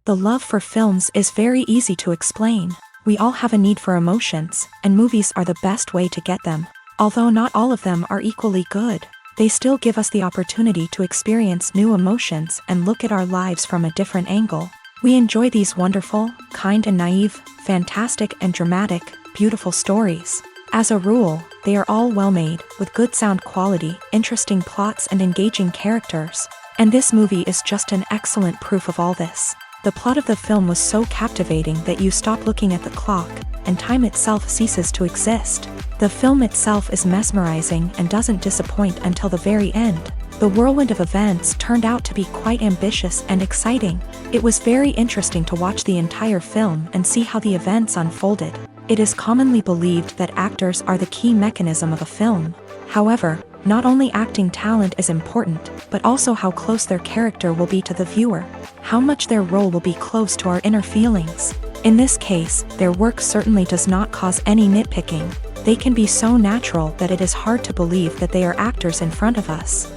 The love for films is very easy to explain. We all have a need for emotions, and movies are the best way to get them. Although not all of them are equally good, they still give us the opportunity to experience new emotions and look at our lives from a different angle. We enjoy these wonderful, kind and naive, fantastic and dramatic, beautiful stories. As a rule, they are all well made, with good sound quality, interesting plots and engaging characters. And this movie is just an excellent proof of all this. The plot of the film was so captivating that you stop looking at the clock, and time itself ceases to exist. The film itself is mesmerizing and doesn't disappoint until the very end. The whirlwind of events turned out to be quite ambitious and exciting. It was very interesting to watch the entire film and see how the events unfolded. It is commonly believed that actors are the key mechanism of a film. However, not only acting talent is important, but also how close their character will be to the viewer. How much their role will be close to our inner feelings. In this case, their work certainly does not cause any nitpicking. They can be so natural that it is hard to believe that they are actors in front of us.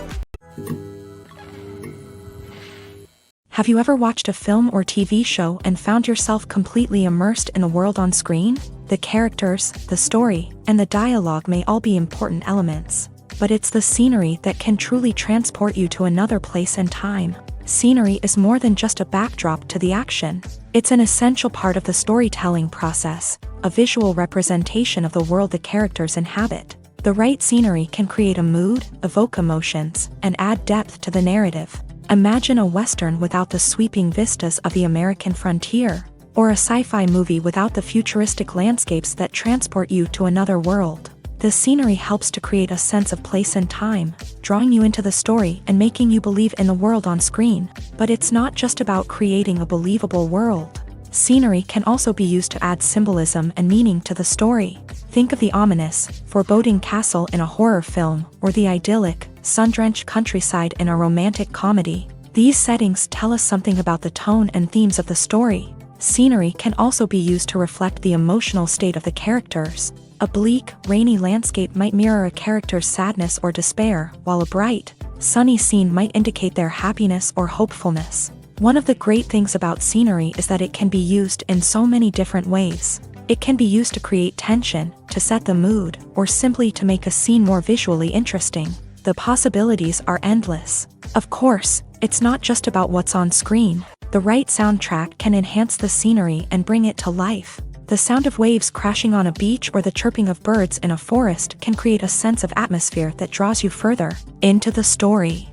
Have you ever watched a film or TV show and found yourself completely immersed in the world on screen? The characters, the story, and the dialogue may all be important elements, but it's the scenery that can truly transport you to another place and time. Scenery is more than just a backdrop to the action. It's an essential part of the storytelling process, a visual representation of the world the characters inhabit. The right scenery can create a mood, evoke emotions, and add depth to the narrative. Imagine a Western without the sweeping vistas of the American frontier, or a sci-fi movie without the futuristic landscapes that transport you to another world. The scenery helps to create a sense of place and time, drawing you into the story and making you believe in the world on screen. But it's not just about creating a believable world. Scenery can also be used to add symbolism and meaning to the story. Think of the ominous, foreboding castle in a horror film, or the idyllic, sun-drenched countryside in a romantic comedy. These settings tell us something about the tone and themes of the story. Scenery can also be used to reflect the emotional state of the characters. A bleak, rainy landscape might mirror a character's sadness or despair, while a bright, sunny scene might indicate their happiness or hopefulness. One of the great things about scenery is that it can be used in so many different ways. It can be used to create tension, to set the mood, or simply to make a scene more visually interesting. The possibilities are endless. Of course, it's not just about what's on screen. The right soundtrack can enhance the scenery and bring it to life. The sound of waves crashing on a beach or the chirping of birds in a forest can create a sense of atmosphere that draws you further into the story.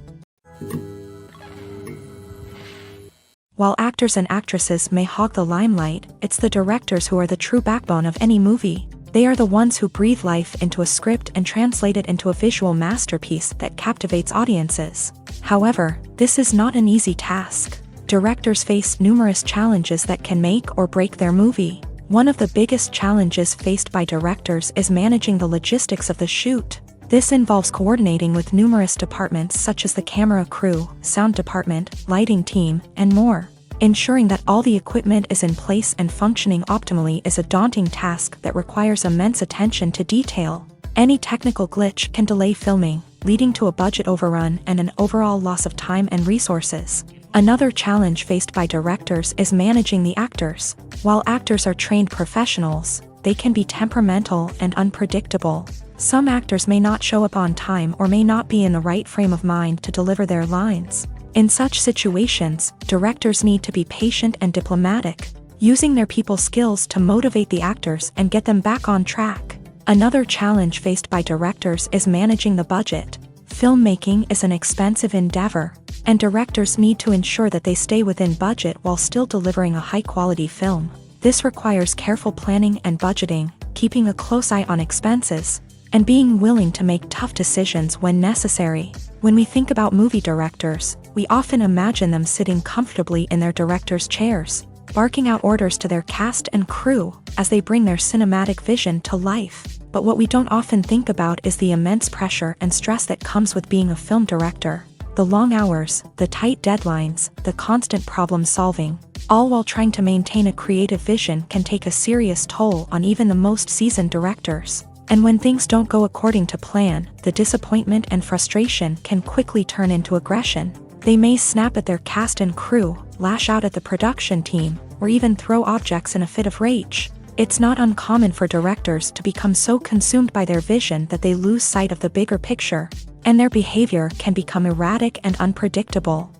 While actors and actresses may hog the limelight, it's the directors who are the true backbone of any movie. They are the ones who breathe life into a script and translate it into a visual masterpiece that captivates audiences. However, this is not an easy task. Directors face numerous challenges that can make or break their movie. One of the biggest challenges faced by directors is managing the logistics of the shoot. This involves coordinating with numerous departments such as the camera crew, sound department, lighting team, and more. Ensuring that all the equipment is in place and functioning optimally is a daunting task that requires immense attention to detail. Any technical glitch can delay filming, leading to a budget overrun and an overall loss of time and resources. Another challenge faced by directors is managing the actors. While actors are trained professionals, they can be temperamental and unpredictable. Some actors may not show up on time or may not be in the right frame of mind to deliver their lines. In such situations, directors need to be patient and diplomatic, using their people skills to motivate the actors and get them back on track. Another challenge faced by directors is managing the budget. Filmmaking is an expensive endeavor, and directors need to ensure that they stay within budget while still delivering a high-quality film. This requires careful planning and budgeting, keeping a close eye on expenses, and being willing to make tough decisions when necessary. When we think about movie directors, we often imagine them sitting comfortably in their director's chairs, barking out orders to their cast and crew as they bring their cinematic vision to life. But what we don't often think about is the immense pressure and stress that comes with being a film director. The long hours, the tight deadlines, the constant problem solving, all while trying to maintain a creative vision can take a serious toll on even the most seasoned directors. And when things don't go according to plan, the disappointment and frustration can quickly turn into aggression. They may snap at their cast and crew, lash out at the production team, or even throw objects in a fit of rage. It's not uncommon for directors to become so consumed by their vision that they lose sight of the bigger picture, and their behavior can become erratic and unpredictable.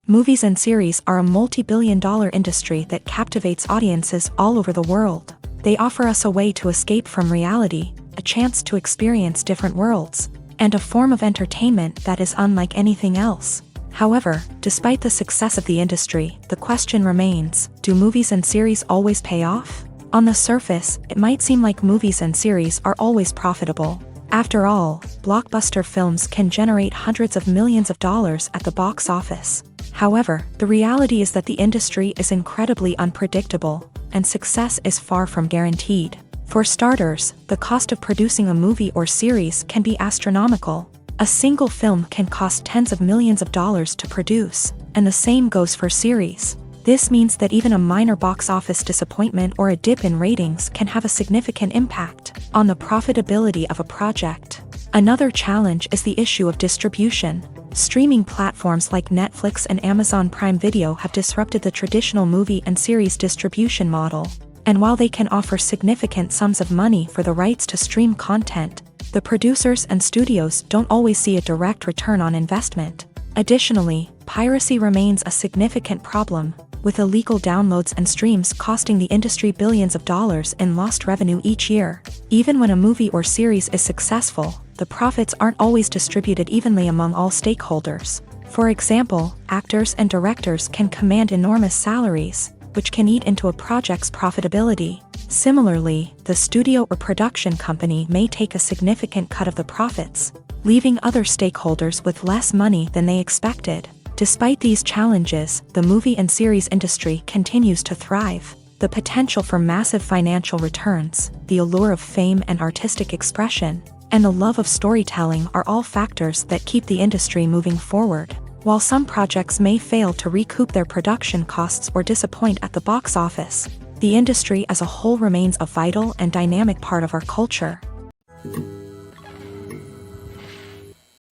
Movies and series are a multi-billion-dollar industry that captivates audiences all over the world. They offer us a way to escape from reality, a chance to experience different worlds, and a form of entertainment that is unlike anything else. However, despite the success of the industry, the question remains, do movies and series always pay off? On the surface, it might seem like movies and series are always profitable. After all, blockbuster films can generate hundreds of millions of dollars at the box office. However, the reality is that the industry is incredibly unpredictable, and success is far from guaranteed. For starters, the cost of producing a movie or series can be astronomical. A single film can cost tens of millions of dollars to produce, and the same goes for series. This means that even a minor box office disappointment or a dip in ratings can have a significant impact on the profitability of a project. Another challenge is the issue of distribution. Streaming platforms like Netflix and Amazon Prime Video have disrupted the traditional movie and series distribution model. And while they can offer significant sums of money for the rights to stream content, the producers and studios don't always see a direct return on investment. Additionally, piracy remains a significant problem, with illegal downloads and streams costing the industry billions of dollars in lost revenue each year. Even when a movie or series is successful, the profits aren't always distributed evenly among all stakeholders. For example, actors and directors can command enormous salaries, which can eat into a project's profitability. Similarly, the studio or production company may take a significant cut of the profits, leaving other stakeholders with less money than they expected. Despite these challenges, the movie and series industry continues to thrive. The potential for massive financial returns, the allure of fame and artistic expression, and the love of storytelling are all factors that keep the industry moving forward. While some projects may fail to recoup their production costs or disappoint at the box office, the industry as a whole remains a vital and dynamic part of our culture.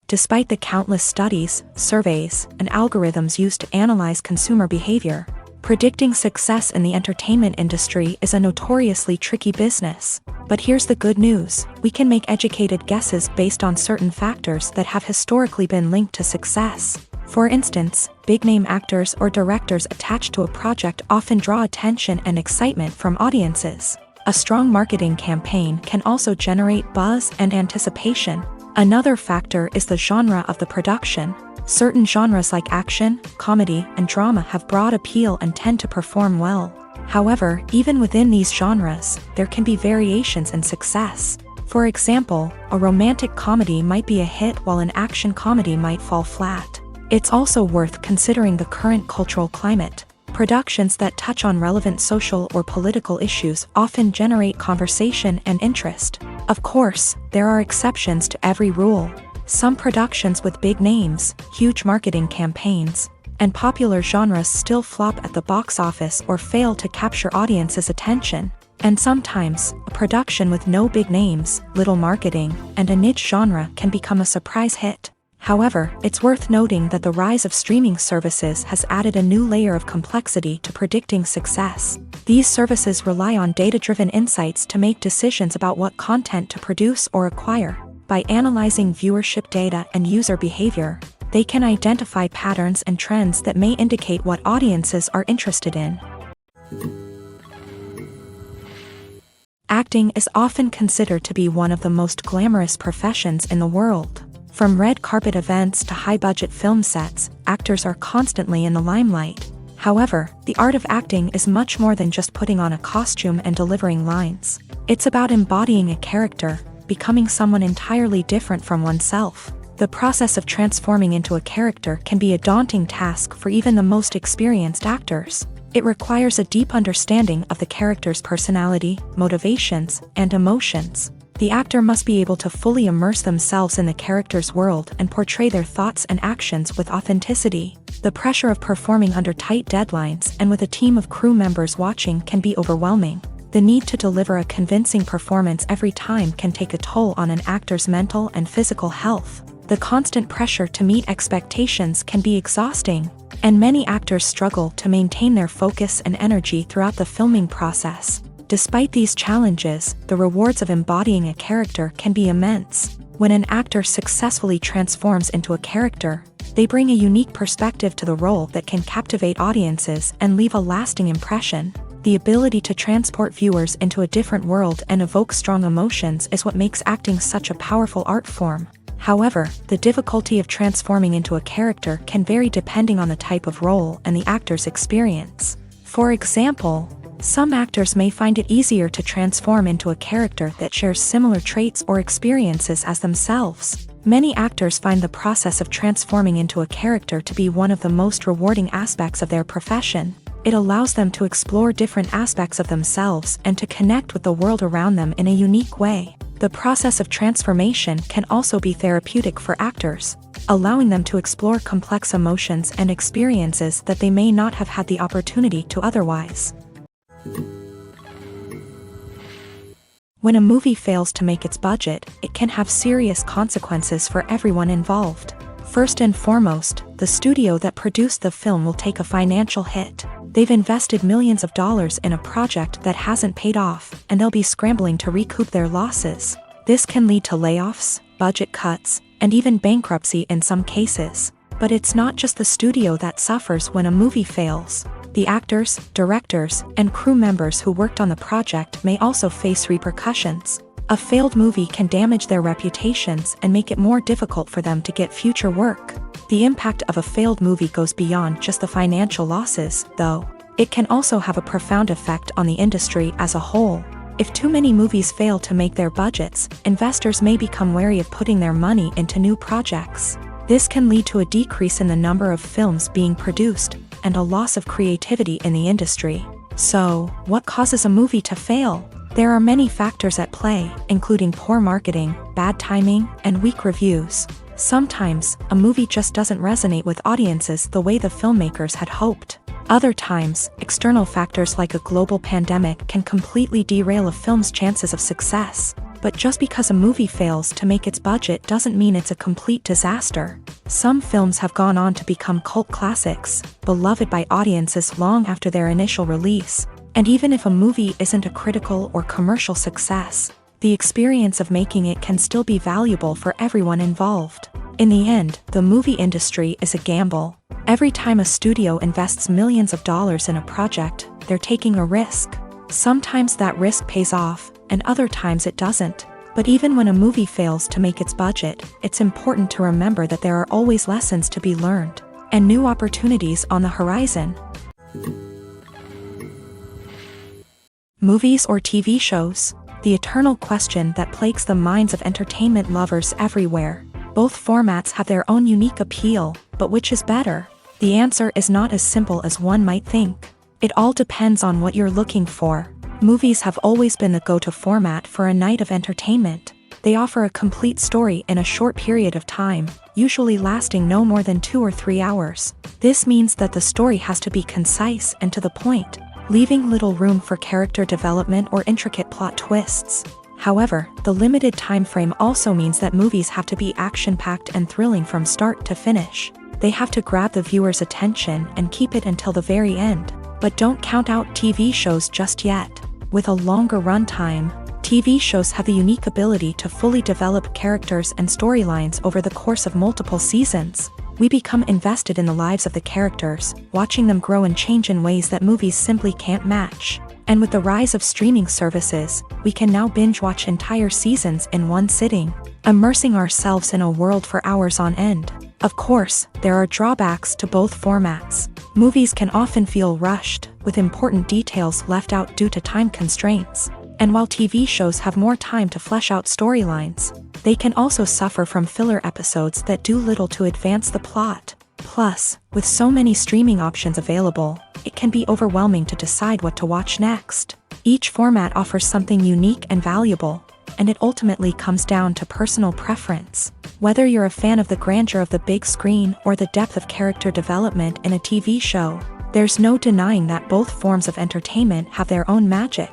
Despite the countless studies, surveys, and algorithms used to analyze consumer behavior, predicting success in the entertainment industry is a notoriously tricky business. But here's the good news: we can make educated guesses based on certain factors that have historically been linked to success. For instance, big-name actors or directors attached to a project often draw attention and excitement from audiences. A strong marketing campaign can also generate buzz and anticipation. Another factor is the genre of the production. Certain genres like action, comedy, and drama have broad appeal and tend to perform well. However, even within these genres, there can be variations in success. For example, a romantic comedy might be a hit while an action comedy might fall flat. It's also worth considering the current cultural climate. Productions that touch on relevant social or political issues often generate conversation and interest. Of course, there are exceptions to every rule. Some productions with big names, huge marketing campaigns, and popular genres still flop at the box office or fail to capture audiences' attention. And sometimes, a production with no big names, little marketing, and a niche genre can become a surprise hit. However, it's worth noting that the rise of streaming services has added a new layer of complexity to predicting success. These services rely on data-driven insights to make decisions about what content to produce or acquire. By analyzing viewership data and user behavior, they can identify patterns and trends that may indicate what audiences are interested in. Acting is often considered to be one of the most glamorous professions in the world. From red carpet events to high-budget film sets, actors are constantly in the limelight. However, the art of acting is much more than just putting on a costume and delivering lines. It's about embodying a character, becoming someone entirely different from oneself. The process of transforming into a character can be a daunting task for even the most experienced actors. It requires a deep understanding of the character's personality, motivations, and emotions. The actor must be able to fully immerse themselves in the character's world and portray their thoughts and actions with authenticity. The pressure of performing under tight deadlines and with a team of crew members watching can be overwhelming. The need to deliver a convincing performance every time can take a toll on an actor's mental and physical health. The constant pressure to meet expectations can be exhausting, and many actors struggle to maintain their focus and energy throughout the filming process. Despite these challenges, the rewards of embodying a character can be immense. When an actor successfully transforms into a character, they bring a unique perspective to the role that can captivate audiences and leave a lasting impression. The ability to transport viewers into a different world and evoke strong emotions is what makes acting such a powerful art form. However, the difficulty of transforming into a character can vary depending on the type of role and the actor's experience. For example, some actors may find it easier to transform into a character that shares similar traits or experiences as themselves. Many actors find the process of transforming into a character to be one of the most rewarding aspects of their profession. It allows them to explore different aspects of themselves and to connect with the world around them in a unique way. The process of transformation can also be therapeutic for actors, allowing them to explore complex emotions and experiences that they may not have had the opportunity to otherwise. When a movie fails to make its budget, it can have serious consequences for everyone involved. First and foremost, the studio that produced the film will take a financial hit. They've invested millions of dollars in a project that hasn't paid off, and they'll be scrambling to recoup their losses. This can lead to layoffs, budget cuts, and even bankruptcy in some cases. But it's not just the studio that suffers when a movie fails. The actors, directors, and crew members who worked on the project may also face repercussions. A failed movie can damage their reputations and make it more difficult for them to get future work. The impact of a failed movie goes beyond just the financial losses, though. It can also have a profound effect on the industry as a whole. If too many movies fail to make their budgets, investors may become wary of putting their money into new projects. This can lead to a decrease in the number of films being produced, and a loss of creativity in the industry. So, what causes a movie to fail? There are many factors at play, including poor marketing, bad timing, and weak reviews. Sometimes, a movie just doesn't resonate with audiences the way the filmmakers had hoped. Other times, external factors like a global pandemic can completely derail a film's chances of success. But just because a movie fails to make its budget doesn't mean it's a complete disaster. Some films have gone on to become cult classics, beloved by audiences long after their initial release. And even if a movie isn't a critical or commercial success, the experience of making it can still be valuable for everyone involved. In the end, the movie industry is a gamble. Every time a studio invests millions of dollars in a project, they're taking a risk. Sometimes that risk pays off, and other times it doesn't. But even when a movie fails to make its budget, it's important to remember that there are always lessons to be learned, and new opportunities on the horizon. Movies or TV shows? The eternal question that plagues the minds of entertainment lovers everywhere. Both formats have their own unique appeal, but which is better? The answer is not as simple as one might think. It all depends on what you're looking for. Movies have always been the go-to format for a night of entertainment. They offer a complete story in a short period of time, usually lasting no more than 2 or 3 hours. This means that the story has to be concise and to the point, leaving little room for character development or intricate plot twists. However, the limited time frame also means that movies have to be action-packed and thrilling from start to finish. They have to grab the viewer's attention and keep it until the very end. But don't count out TV shows just yet. With a longer runtime, TV shows have the unique ability to fully develop characters and storylines over the course of multiple seasons. We become invested in the lives of the characters, watching them grow and change in ways that movies simply can't match. And with the rise of streaming services, we can now binge-watch entire seasons in one sitting, immersing ourselves in a world for hours on end. Of course, there are drawbacks to both formats. Movies can often feel rushed, with important details left out due to time constraints. And while TV shows have more time to flesh out storylines, they can also suffer from filler episodes that do little to advance the plot. Plus, with so many streaming options available, it can be overwhelming to decide what to watch next. Each format offers something unique and valuable, and it ultimately comes down to personal preference. Whether you're a fan of the grandeur of the big screen or the depth of character development in a TV show, there's no denying that both forms of entertainment have their own magic.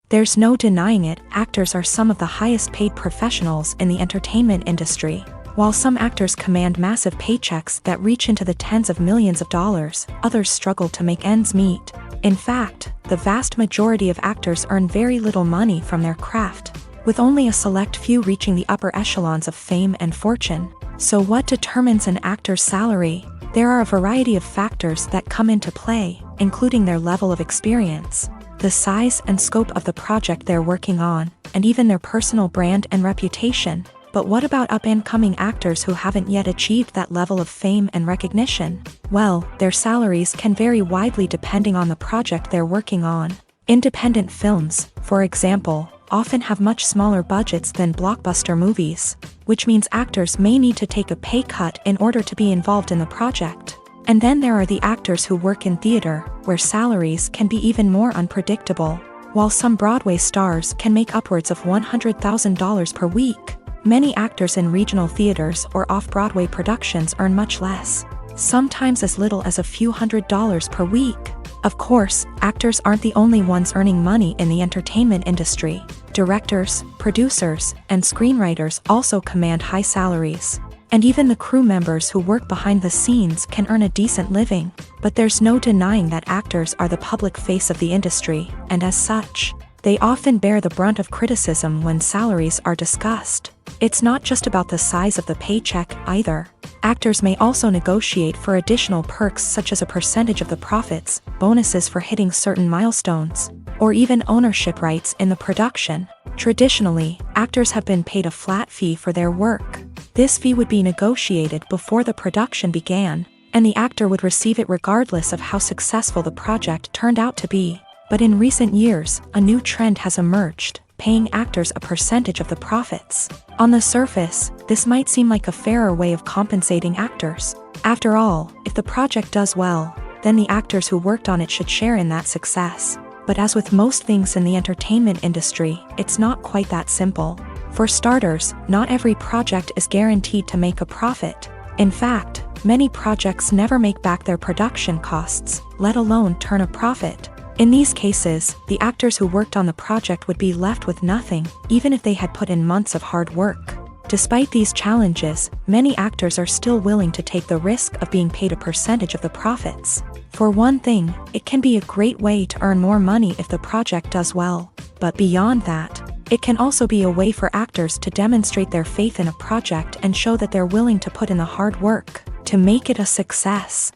There's no denying it, actors are some of the highest paid professionals in the entertainment industry. While some actors command massive paychecks that reach into the tens of millions of dollars, others struggle to make ends meet. In fact, the vast majority of actors earn very little money from their craft, with only a select few reaching the upper echelons of fame and fortune. So what determines an actor's salary? There are a variety of factors that come into play, including their level of experience, the size and scope of the project they're working on, and even their personal brand and reputation. But what about up-and-coming actors who haven't yet achieved that level of fame and recognition? Well, their salaries can vary widely depending on the project they're working on. Independent films, for example, often have much smaller budgets than blockbuster movies, which means actors may need to take a pay cut in order to be involved in the project. And then there are the actors who work in theater, where salaries can be even more unpredictable. While some Broadway stars can make upwards of $100,000 per week, many actors in regional theaters or off-Broadway productions earn much less, sometimes as little as a few $100s per week. Of course, actors aren't the only ones earning money in the entertainment industry. Directors, producers, and screenwriters also command high salaries. And even the crew members who work behind the scenes can earn a decent living. But there's no denying that actors are the public face of the industry, and as such, they often bear the brunt of criticism when salaries are discussed. It's not just about the size of the paycheck, either. Actors may also negotiate for additional perks such as a percentage of the profits, bonuses for hitting certain milestones, or even ownership rights in the production. Traditionally, actors have been paid a flat fee for their work. This fee would be negotiated before the production began, and the actor would receive it regardless of how successful the project turned out to be. But in recent years, a new trend has emerged, paying actors a percentage of the profits. On the surface, this might seem like a fairer way of compensating actors. After all, if the project does well, then the actors who worked on it should share in that success. But as with most things in the entertainment industry, it's not quite that simple. For starters, not every project is guaranteed to make a profit. In fact, many projects never make back their production costs, let alone turn a profit. In these cases, the actors who worked on the project would be left with nothing, even if they had put in months of hard work. Despite these challenges, many actors are still willing to take the risk of being paid a percentage of the profits. For one thing, it can be a great way to earn more money if the project does well. But beyond that, it can also be a way for actors to demonstrate their faith in a project and show that they're willing to put in the hard work to make it a success.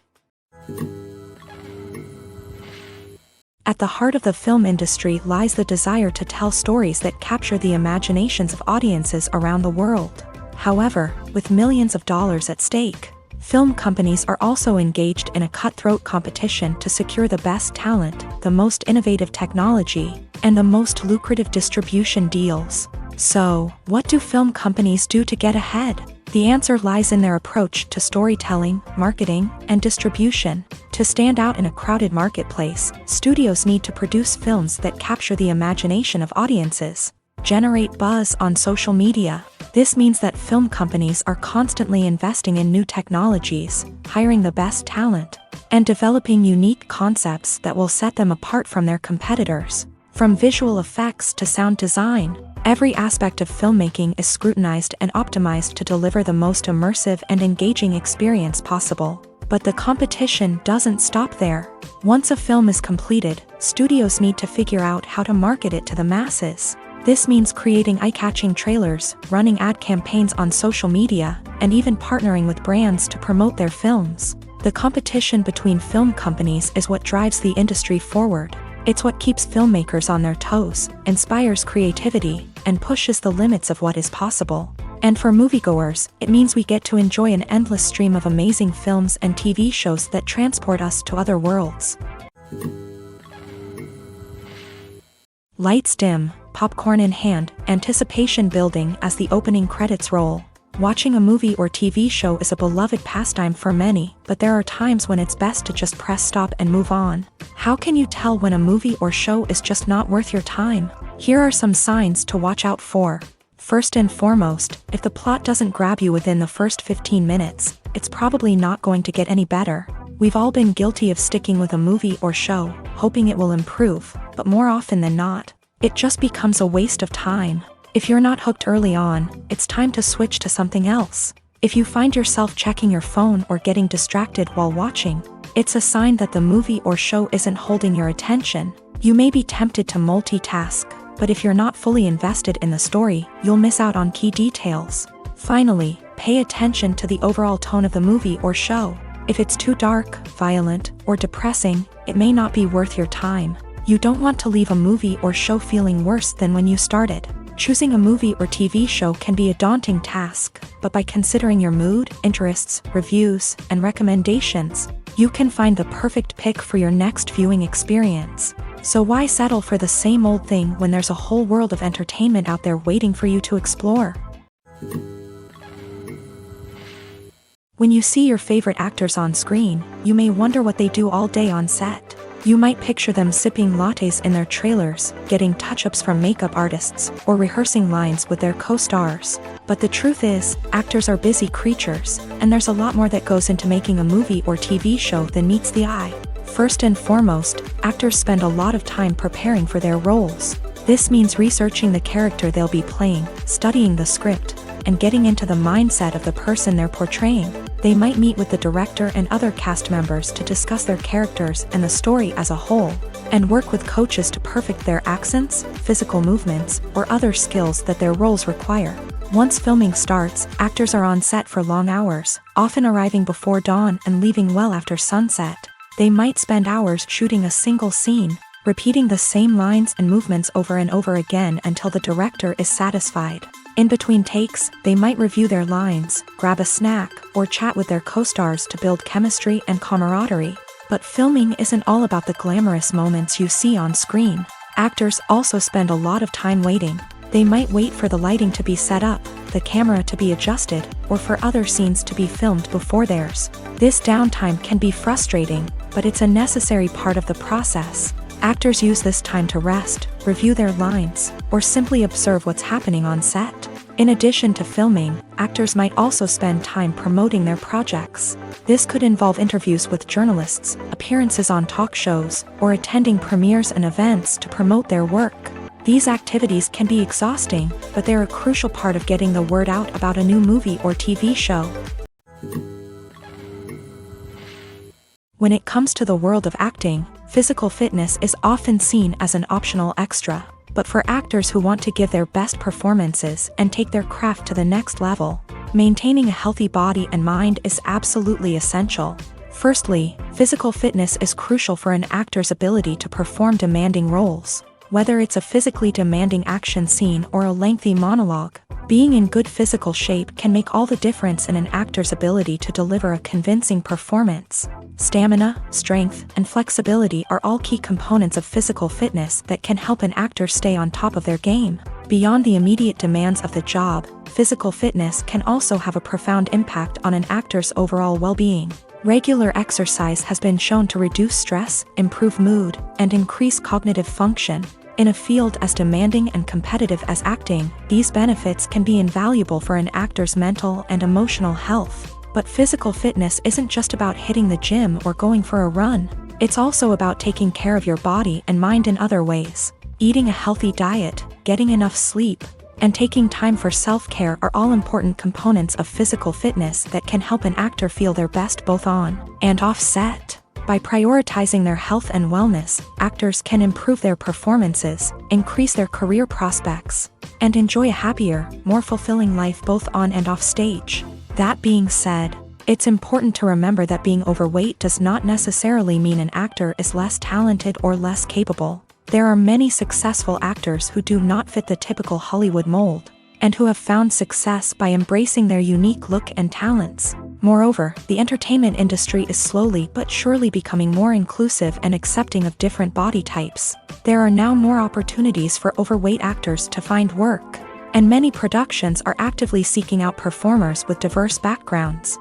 At the heart of the film industry lies the desire to tell stories that capture the imaginations of audiences around the world. However, with millions of dollars at stake, film companies are also engaged in a cutthroat competition to secure the best talent, the most innovative technology, and the most lucrative distribution deals. So, what do film companies do to get ahead? The answer lies in their approach to storytelling, marketing, and distribution. To stand out in a crowded marketplace, studios need to produce films that capture the imagination of audiences, generate buzz on social media. This means that film companies are constantly investing in new technologies, hiring the best talent, and developing unique concepts that will set them apart from their competitors. From visual effects to sound design, every aspect of filmmaking is scrutinized and optimized to deliver the most immersive and engaging experience possible. But the competition doesn't stop there. Once a film is completed, studios need to figure out how to market it to the masses. This means creating eye-catching trailers, running ad campaigns on social media, and even partnering with brands to promote their films. The competition between film companies is what drives the industry forward. It's what keeps filmmakers on their toes, inspires creativity, and pushes the limits of what is possible. And for moviegoers, it means we get to enjoy an endless stream of amazing films and TV shows that transport us to other worlds. Lights dim, popcorn in hand, anticipation building as the opening credits roll. Watching a movie or TV show is a beloved pastime for many, but there are times when it's best to just press stop and move on. How can you tell when a movie or show is just not worth your time? Here are some signs to watch out for. First and foremost, if the plot doesn't grab you within the first 15 minutes, it's probably not going to get any better. We've all been guilty of sticking with a movie or show, hoping it will improve, but more often than not, it just becomes a waste of time. If you're not hooked early on, it's time to switch to something else. If you find yourself checking your phone or getting distracted while watching, it's a sign that the movie or show isn't holding your attention. You may be tempted to multitask, but if you're not fully invested in the story, you'll miss out on key details. Finally, pay attention to the overall tone of the movie or show. If it's too dark, violent, or depressing, it may not be worth your time. You don't want to leave a movie or show feeling worse than when you started. Choosing a movie or TV show can be a daunting task, but by considering your mood, interests, reviews, and recommendations, you can find the perfect pick for your next viewing experience. So why settle for the same old thing when there's a whole world of entertainment out there waiting for you to explore? When you see your favorite actors on screen, you may wonder what they do all day on set. You might picture them sipping lattes in their trailers, getting touch-ups from makeup artists, or rehearsing lines with their co-stars. But the truth is, actors are busy creatures, and there's a lot more that goes into making a movie or TV show than meets the eye. First and foremost, actors spend a lot of time preparing for their roles. This means researching the character they'll be playing, studying the script, and getting into the mindset of the person they're portraying. They might meet with the director and other cast members to discuss their characters and the story as a whole, and work with coaches to perfect their accents, physical movements, or other skills that their roles require. Once filming starts, actors are on set for long hours, often arriving before dawn and leaving well after sunset. They might spend hours shooting a single scene, repeating the same lines and movements over and over again until the director is satisfied. In between takes, they might review their lines, grab a snack, or chat with their co-stars to build chemistry and camaraderie. But filming isn't all about the glamorous moments you see on screen. Actors also spend a lot of time waiting. They might wait for the lighting to be set up, the camera to be adjusted, or for other scenes to be filmed before theirs. This downtime can be frustrating, but it's a necessary part of the process. Actors use this time to rest, review their lines, or simply observe what's happening on set. In addition to filming, actors might also spend time promoting their projects. This could involve interviews with journalists, appearances on talk shows, or attending premieres and events to promote their work. These activities can be exhausting, but they're a crucial part of getting the word out about a new movie or TV show. When it comes to the world of acting, physical fitness is often seen as an optional extra. But for actors who want to give their best performances and take their craft to the next level, maintaining a healthy body and mind is absolutely essential. Firstly, physical fitness is crucial for an actor's ability to perform demanding roles. Whether it's a physically demanding action scene or a lengthy monologue, being in good physical shape can make all the difference in an actor's ability to deliver a convincing performance. Stamina, strength, and flexibility are all key components of physical fitness that can help an actor stay on top of their game. Beyond the immediate demands of the job, physical fitness can also have a profound impact on an actor's overall well-being. Regular exercise has been shown to reduce stress, improve mood, and increase cognitive function. In a field as demanding and competitive as acting, these benefits can be invaluable for an actor's mental and emotional health. But physical fitness isn't just about hitting the gym or going for a run. It's also about taking care of your body and mind in other ways. Eating a healthy diet, getting enough sleep, and taking time for self-care are all important components of physical fitness that can help an actor feel their best both on and off set. By prioritizing their health and wellness, actors can improve their performances, increase their career prospects, and enjoy a happier, more fulfilling life both on and off stage. That being said, it's important to remember that being overweight does not necessarily mean an actor is less talented or less capable. There are many successful actors who do not fit the typical Hollywood mold, and who have found success by embracing their unique look and talents. Moreover, the entertainment industry is slowly but surely becoming more inclusive and accepting of different body types. There are now more opportunities for overweight actors to find work, and many productions are actively seeking out performers with diverse backgrounds.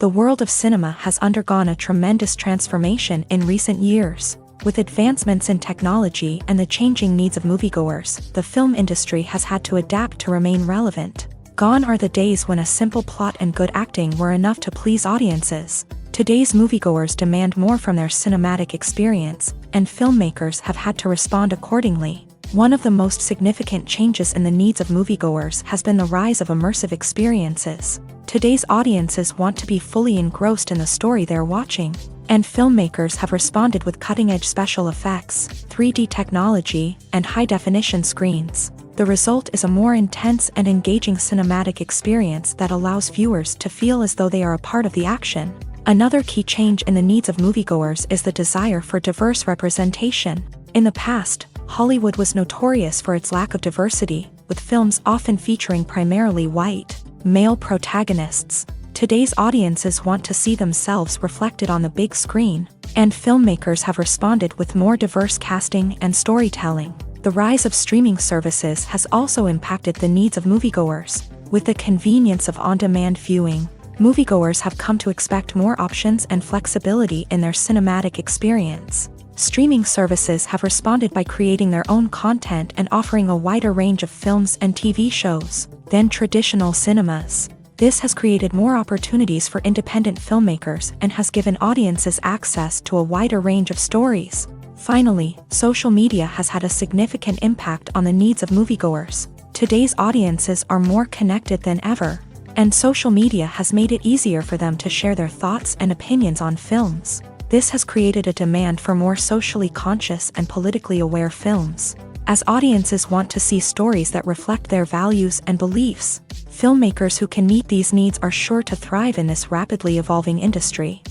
The world of cinema has undergone a tremendous transformation in recent years. With advancements in technology and the changing needs of moviegoers, the film industry has had to adapt to remain relevant. Gone are the days when a simple plot and good acting were enough to please audiences. Today's moviegoers demand more from their cinematic experience, and filmmakers have had to respond accordingly. One of the most significant changes in the needs of moviegoers has been the rise of immersive experiences. Today's audiences want to be fully engrossed in the story they're watching, and filmmakers have responded with cutting-edge special effects, 3D technology, and high-definition screens. The result is a more intense and engaging cinematic experience that allows viewers to feel as though they are a part of the action. Another key change in the needs of moviegoers is the desire for diverse representation. In the past, Hollywood was notorious for its lack of diversity, with films often featuring primarily white, male protagonists. Today's audiences want to see themselves reflected on the big screen, and filmmakers have responded with more diverse casting and storytelling. The rise of streaming services has also impacted the needs of moviegoers. With the convenience of on-demand viewing, moviegoers have come to expect more options and flexibility in their cinematic experience. Streaming services have responded by creating their own content and offering a wider range of films and TV shows than traditional cinemas. This has created more opportunities for independent filmmakers and has given audiences access to a wider range of stories. Finally, social media has had a significant impact on the needs of moviegoers. Today's audiences are more connected than ever, and social media has made it easier for them to share their thoughts and opinions on films. This has created a demand for more socially conscious and politically aware films. As audiences want to see stories that reflect their values and beliefs, filmmakers who can meet these needs are sure to thrive in this rapidly evolving industry.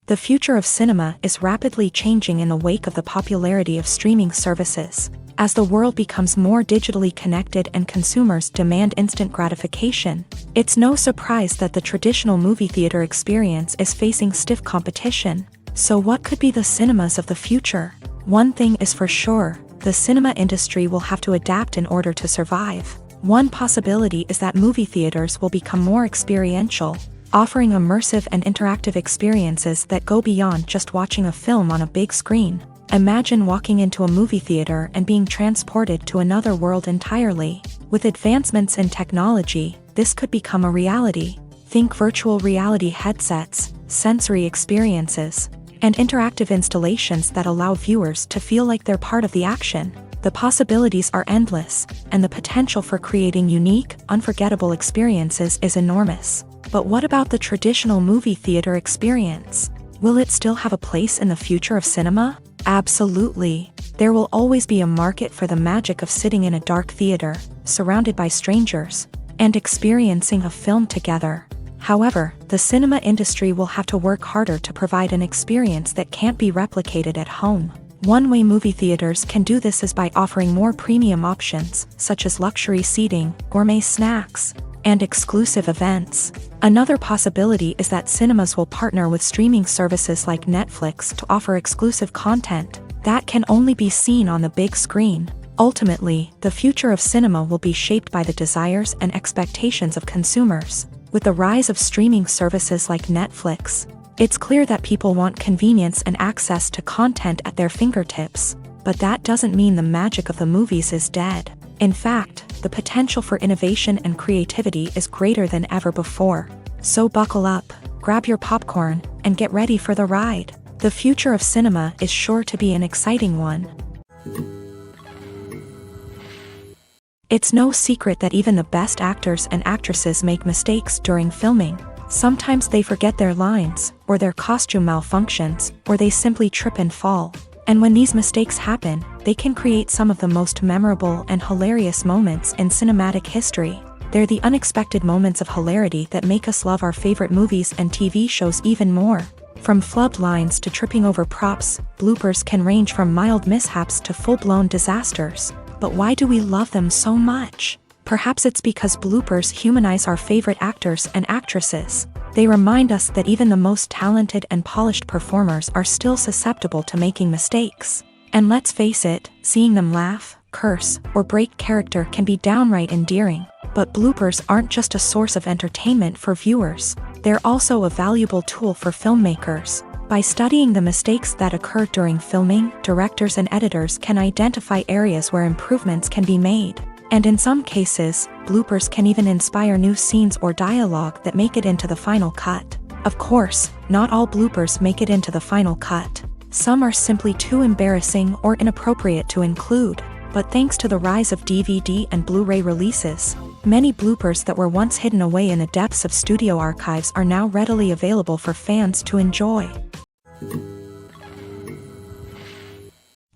The future of cinema is rapidly changing in the wake of the popularity of streaming services. As the world becomes more digitally connected and consumers demand instant gratification, it's no surprise that the traditional movie theater experience is facing stiff competition. So what could be the cinemas of the future? One thing is for sure, the cinema industry will have to adapt in order to survive. One possibility is that movie theaters will become more experiential, offering immersive and interactive experiences that go beyond just watching a film on a big screen. Imagine walking into a movie theater and being transported to another world entirely. With advancements in technology, this could become a reality. Think virtual reality headsets, sensory experiences, and interactive installations that allow viewers to feel like they're part of the action. The possibilities are endless, and the potential for creating unique, unforgettable experiences is enormous. But what about the traditional movie theater experience? Will it still have a place in the future of cinema? Absolutely. There will always be a market for the magic of sitting in a dark theater, surrounded by strangers, and experiencing a film together. However, the cinema industry will have to work harder to provide an experience that can't be replicated at home. One way movie theaters can do this is by offering more premium options, such as luxury seating, gourmet snacks, and exclusive events. Another possibility is that cinemas will partner with streaming services like Netflix to offer exclusive content that can only be seen on the big screen. Ultimately, the future of cinema will be shaped by the desires and expectations of consumers. With the rise of streaming services like Netflix, it's clear that people want convenience and access to content at their fingertips. But that doesn't mean the magic of the movies is dead. In fact, the potential for innovation and creativity is greater than ever before. So buckle up, grab your popcorn, and get ready for the ride. The future of cinema is sure to be an exciting one. It's no secret that even the best actors and actresses make mistakes during filming. Sometimes they forget their lines, or their costume malfunctions, or they simply trip and fall. And when these mistakes happen, they can create some of the most memorable and hilarious moments in cinematic history. They're the unexpected moments of hilarity that make us love our favorite movies and TV shows even more. From flubbed lines to tripping over props, bloopers can range from mild mishaps to full-blown disasters. But why do we love them so much? Perhaps it's because bloopers humanize our favorite actors and actresses. They remind us that even the most talented and polished performers are still susceptible to making mistakes. And let's face it, seeing them laugh, curse, or break character can be downright endearing. But bloopers aren't just a source of entertainment for viewers. They're also a valuable tool for filmmakers. By studying the mistakes that occur during filming, directors and editors can identify areas where improvements can be made. And in some cases, bloopers can even inspire new scenes or dialogue that make it into the final cut. Of course, not all bloopers make it into the final cut. Some are simply too embarrassing or inappropriate to include. But thanks to the rise of DVD and Blu-ray releases, many bloopers that were once hidden away in the depths of studio archives are now readily available for fans to enjoy.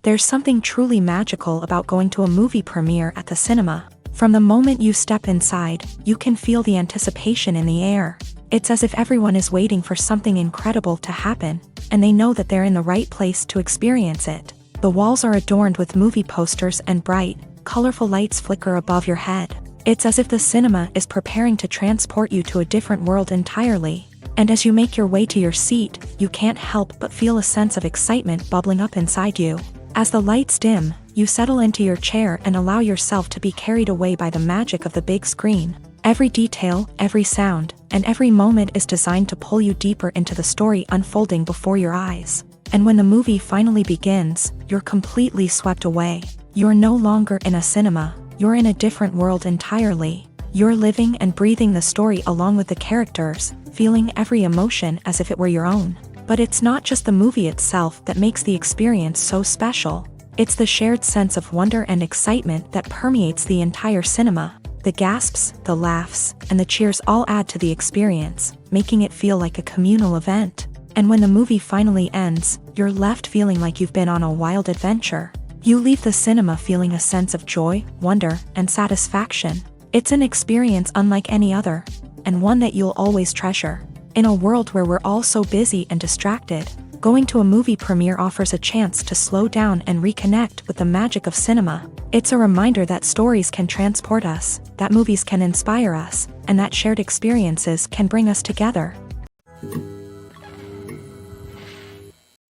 There's something truly magical about going to a movie premiere at the cinema. From the moment you step inside, you can feel the anticipation in the air. It's as if everyone is waiting for something incredible to happen, and they know that they're in the right place to experience it. The walls are adorned with movie posters and bright, colorful lights flicker above your head. It's as if the cinema is preparing to transport you to a different world entirely. And as you make your way to your seat, you can't help but feel a sense of excitement bubbling up inside you. As the lights dim, you settle into your chair and allow yourself to be carried away by the magic of the big screen. Every detail, every sound, and every moment is designed to pull you deeper into the story unfolding before your eyes. And when the movie finally begins, you're completely swept away. You're no longer in a cinema, you're in a different world entirely. You're living and breathing the story along with the characters, feeling every emotion as if it were your own. But it's not just the movie itself that makes the experience so special. It's the shared sense of wonder and excitement that permeates the entire cinema. The gasps, the laughs, and the cheers all add to the experience, making it feel like a communal event. And when the movie finally ends, you're left feeling like you've been on a wild adventure. You leave the cinema feeling a sense of joy, wonder, and satisfaction. It's an experience unlike any other, and one that you'll always treasure. In a world where we're all so busy and distracted, going to a movie premiere offers a chance to slow down and reconnect with the magic of cinema. It's a reminder that stories can transport us, that movies can inspire us, and that shared experiences can bring us together.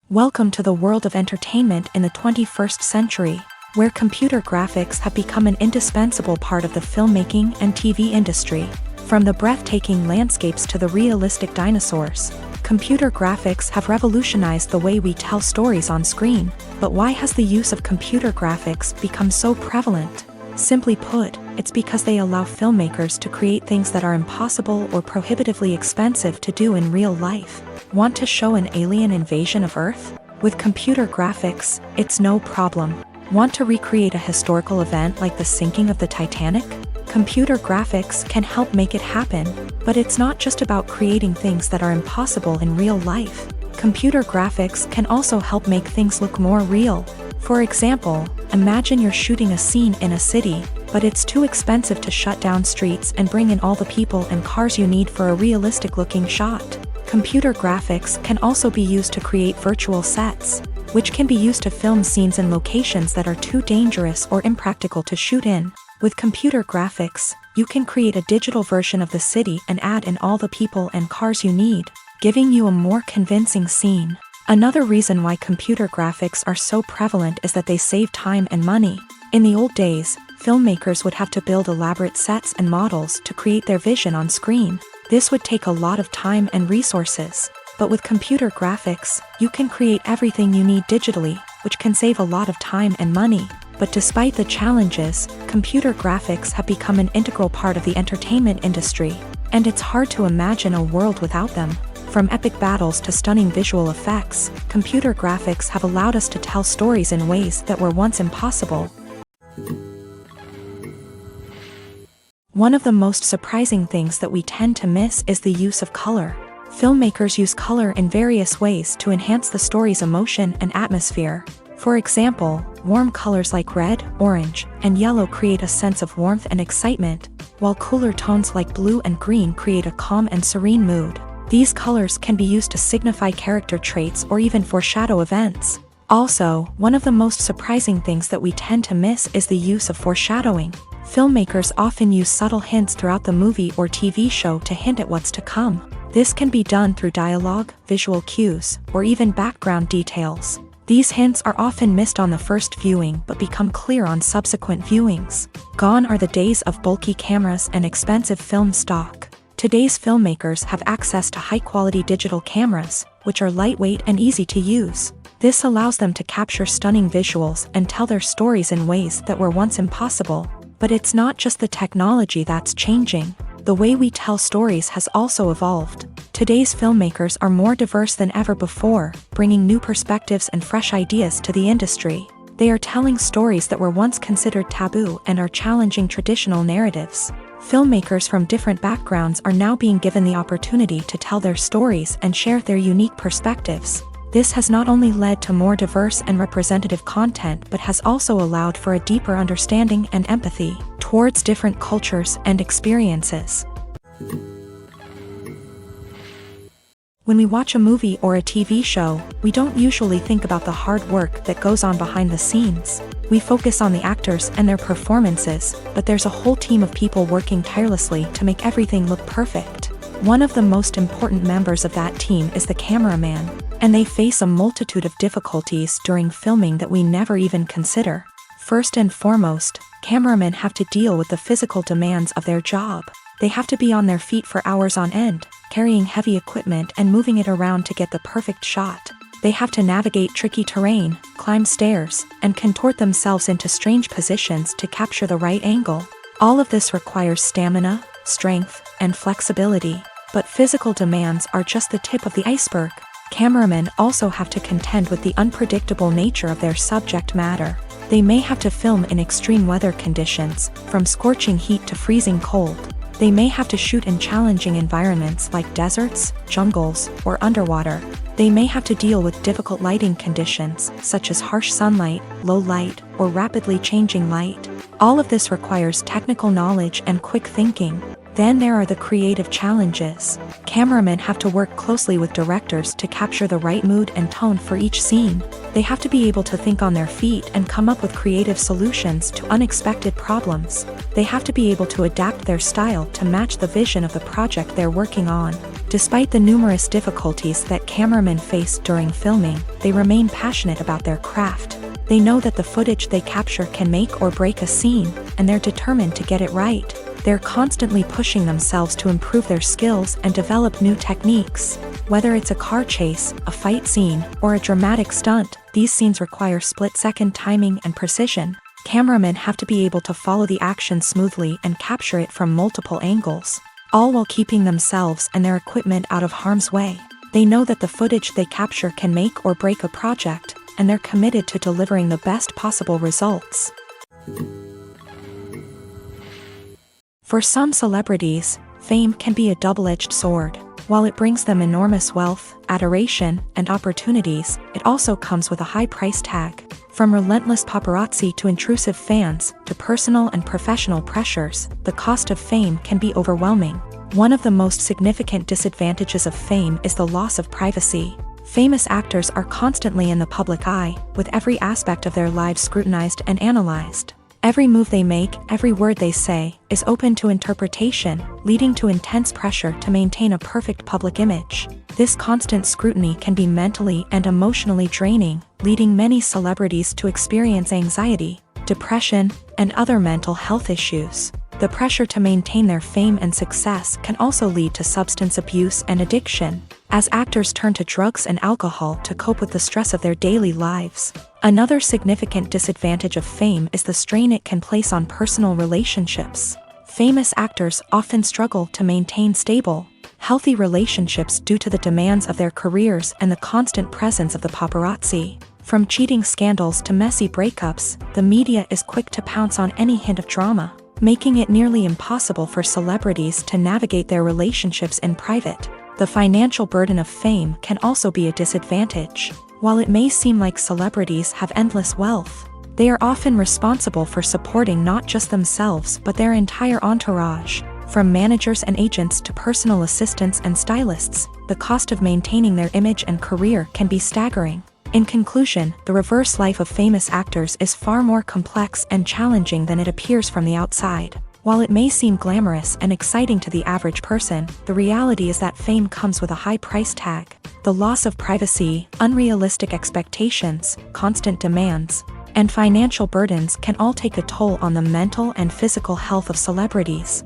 Welcome to the world of entertainment in the 21st century, where computer graphics have become an indispensable part of the filmmaking and TV industry. From the breathtaking landscapes to the realistic dinosaurs, computer graphics have revolutionized the way we tell stories on screen. But why has the use of computer graphics become so prevalent? Simply put, it's because they allow filmmakers to create things that are impossible or prohibitively expensive to do in real life. Want to show an alien invasion of Earth? With computer graphics, it's no problem. Want to recreate a historical event like the sinking of the Titanic? Computer graphics can help make it happen. But it's not just about creating things that are impossible in real life. Computer graphics can also help make things look more real. For example, imagine you're shooting a scene in a city, but it's too expensive to shut down streets and bring in all the people and cars you need for a realistic-looking shot. Computer graphics can also be used to create virtual sets, which can be used to film scenes in locations that are too dangerous or impractical to shoot in. With computer graphics, you can create a digital version of the city and add in all the people and cars you need, giving you a more convincing scene. Another reason why computer graphics are so prevalent is that they save time and money. In the old days, filmmakers would have to build elaborate sets and models to create their vision on screen. This would take a lot of time and resources. But with computer graphics, you can create everything you need digitally, which can save a lot of time and money. But despite the challenges, computer graphics have become an integral part of the entertainment industry, and it's hard to imagine a world without them. From epic battles to stunning visual effects, computer graphics have allowed us to tell stories in ways that were once impossible. One of the most surprising things that we tend to miss is the use of color. Filmmakers use color in various ways to enhance the story's emotion and atmosphere. For example, warm colors like red, orange, and yellow create a sense of warmth and excitement, while cooler tones like blue and green create a calm and serene mood. These colors can be used to signify character traits or even foreshadow events. Also, one of the most surprising things that we tend to miss is the use of foreshadowing. Filmmakers often use subtle hints throughout the movie or TV show to hint at what's to come. This can be done through dialogue, visual cues, or even background details. These hints are often missed on the first viewing but become clear on subsequent viewings. Gone are the days of bulky cameras and expensive film stock. Today's filmmakers have access to high-quality digital cameras, which are lightweight and easy to use. This allows them to capture stunning visuals and tell their stories in ways that were once impossible. But it's not just the technology that's changing. The way we tell stories has also evolved. Today's filmmakers are more diverse than ever before, bringing new perspectives and fresh ideas to the industry. They are telling stories that were once considered taboo and are challenging traditional narratives. Filmmakers from different backgrounds are now being given the opportunity to tell their stories and share their unique perspectives. This has not only led to more diverse and representative content but has also allowed for a deeper understanding and empathy towards different cultures and experiences. When we watch a movie or a TV show, we don't usually think about the hard work that goes on behind the scenes. We focus on the actors and their performances, but there's a whole team of people working tirelessly to make everything look perfect. One of the most important members of that team is the cameraman, and they face a multitude of difficulties during filming that we never even consider. First and foremost, cameramen have to deal with the physical demands of their job. They have to be on their feet for hours on end, carrying heavy equipment and moving it around to get the perfect shot. They have to navigate tricky terrain, climb stairs, and contort themselves into strange positions to capture the right angle. All of this requires stamina, strength, and flexibility. But physical demands are just the tip of the iceberg. Cameramen also have to contend with the unpredictable nature of their subject matter. They may have to film in extreme weather conditions, from scorching heat to freezing cold. They may have to shoot in challenging environments like deserts, jungles, or underwater. They may have to deal with difficult lighting conditions, such as harsh sunlight, low light, or rapidly changing light. All of this requires technical knowledge and quick thinking. Then there are the creative challenges. Cameramen have to work closely with directors to capture the right mood and tone for each scene. They have to be able to think on their feet and come up with creative solutions to unexpected problems. They have to be able to adapt their style to match the vision of the project they're working on. Despite the numerous difficulties that cameramen face during filming, they remain passionate about their craft. They know that the footage they capture can make or break a scene, and they're determined to get it right. They're constantly pushing themselves to improve their skills and develop new techniques. Whether it's a car chase, a fight scene, or a dramatic stunt, these scenes require split-second timing and precision. Cameramen have to be able to follow the action smoothly and capture it from multiple angles, all while keeping themselves and their equipment out of harm's way. They know that the footage they capture can make or break a project, and they're committed to delivering the best possible results. For some celebrities, fame can be a double-edged sword. While it brings them enormous wealth, adoration, and opportunities, it also comes with a high price tag. From relentless paparazzi to intrusive fans, to personal and professional pressures, the cost of fame can be overwhelming. One of the most significant disadvantages of fame is the loss of privacy. Famous actors are constantly in the public eye, with every aspect of their lives scrutinized and analyzed. Every move they make, every word they say, is open to interpretation, leading to intense pressure to maintain a perfect public image. This constant scrutiny can be mentally and emotionally draining, leading many celebrities to experience anxiety, depression, and other mental health issues. The pressure to maintain their fame and success can also lead to substance abuse and addiction, as actors turn to drugs and alcohol to cope with the stress of their daily lives. Another significant disadvantage of fame is the strain it can place on personal relationships. Famous actors often struggle to maintain stable, healthy relationships due to the demands of their careers and the constant presence of the paparazzi. From cheating scandals to messy breakups, the media is quick to pounce on any hint of drama, making it nearly impossible for celebrities to navigate their relationships in private. The financial burden of fame can also be a disadvantage. While it may seem like celebrities have endless wealth, they are often responsible for supporting not just themselves but their entire entourage. From managers and agents to personal assistants and stylists, the cost of maintaining their image and career can be staggering. In conclusion, the reverse life of famous actors is far more complex and challenging than it appears from the outside. While it may seem glamorous and exciting to the average person, the reality is that fame comes with a high price tag. The loss of privacy, unrealistic expectations, constant demands, and financial burdens can all take a toll on the mental and physical health of celebrities.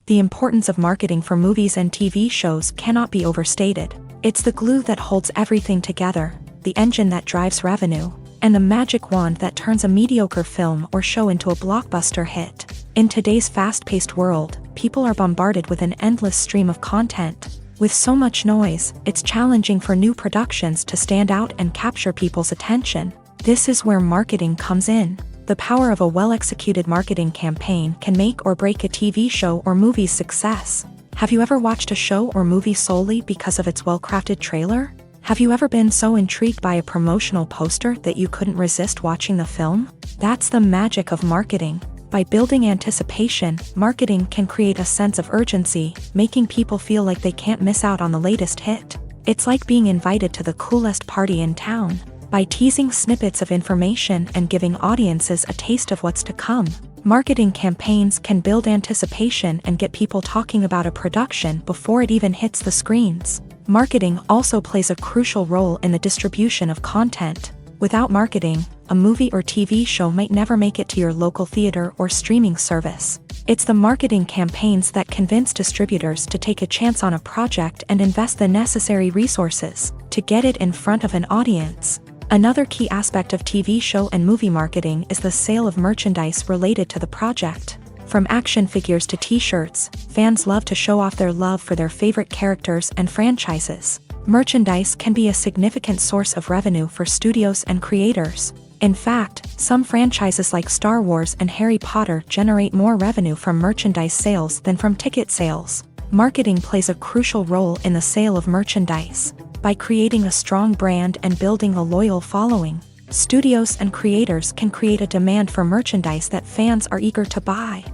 The importance of marketing for movies and TV shows cannot be overstated. It's the glue that holds everything together, the engine that drives revenue, and the magic wand that turns a mediocre film or show into a blockbuster hit. In today's fast-paced world, people are bombarded with an endless stream of content. With so much noise, it's challenging for new productions to stand out and capture people's attention. This is where marketing comes in. The power of a well-executed marketing campaign can make or break a TV show or movie's success. Have you ever watched a show or movie solely because of its well-crafted trailer? Have you ever been so intrigued by a promotional poster that you couldn't resist watching the film? That's the magic of marketing. By building anticipation, marketing can create a sense of urgency, making people feel like they can't miss out on the latest hit. It's like being invited to the coolest party in town. By teasing snippets of information and giving audiences a taste of what's to come, marketing campaigns can build anticipation and get people talking about a production before it even hits the screens. Marketing also plays a crucial role in the distribution of content. Without marketing, a movie or TV show might never make it to your local theater or streaming service. It's the marketing campaigns that convince distributors to take a chance on a project and invest the necessary resources to get it in front of an audience. Another key aspect of TV show and movie marketing is the sale of merchandise related to the project. From action figures to t-shirts, fans love to show off their love for their favorite characters and franchises. Merchandise can be a significant source of revenue for studios and creators. In fact, some franchises like Star Wars and Harry Potter generate more revenue from merchandise sales than from ticket sales. Marketing plays a crucial role in the sale of merchandise. By creating a strong brand and building a loyal following, studios and creators can create a demand for merchandise that fans are eager to buy.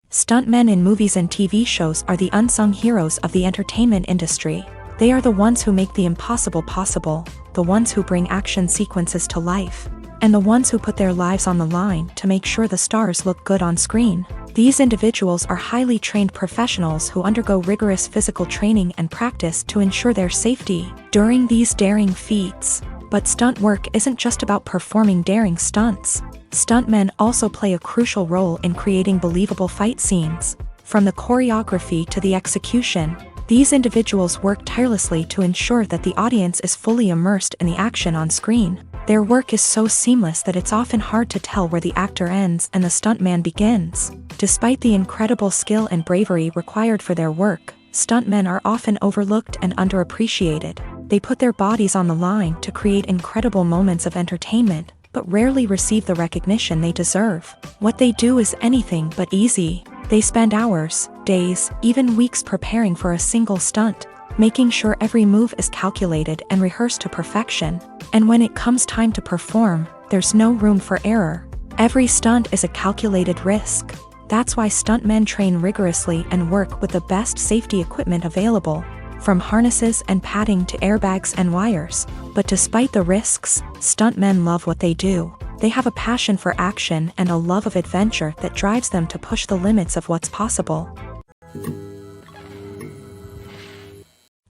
Stuntmen in movies and TV shows are the unsung heroes of the entertainment industry. They are the ones who make the impossible possible, the ones who bring action sequences to life, and the ones who put their lives on the line to make sure the stars look good on screen. These individuals are highly trained professionals who undergo rigorous physical training and practice to ensure their safety during these daring feats. But stunt work isn't just about performing daring stunts. Stuntmen also play a crucial role in creating believable fight scenes. From the choreography to the execution, these individuals work tirelessly to ensure that the audience is fully immersed in the action on screen. Their work is so seamless that it's often hard to tell where the actor ends and the stuntman begins. Despite the incredible skill and bravery required for their work, stuntmen are often overlooked and underappreciated. They put their bodies on the line to create incredible moments of entertainment, but rarely receive the recognition they deserve. What they do is anything but easy. They spend hours, days, even weeks preparing for a single stunt, making sure every move is calculated and rehearsed to perfection. And when it comes time to perform, there's no room for error. Every stunt is a calculated risk. That's why stuntmen train rigorously and work with the best safety equipment available, from harnesses and padding to airbags and wires. But despite the risks, stuntmen love what they do. They have a passion for action and a love of adventure that drives them to push the limits of what's possible.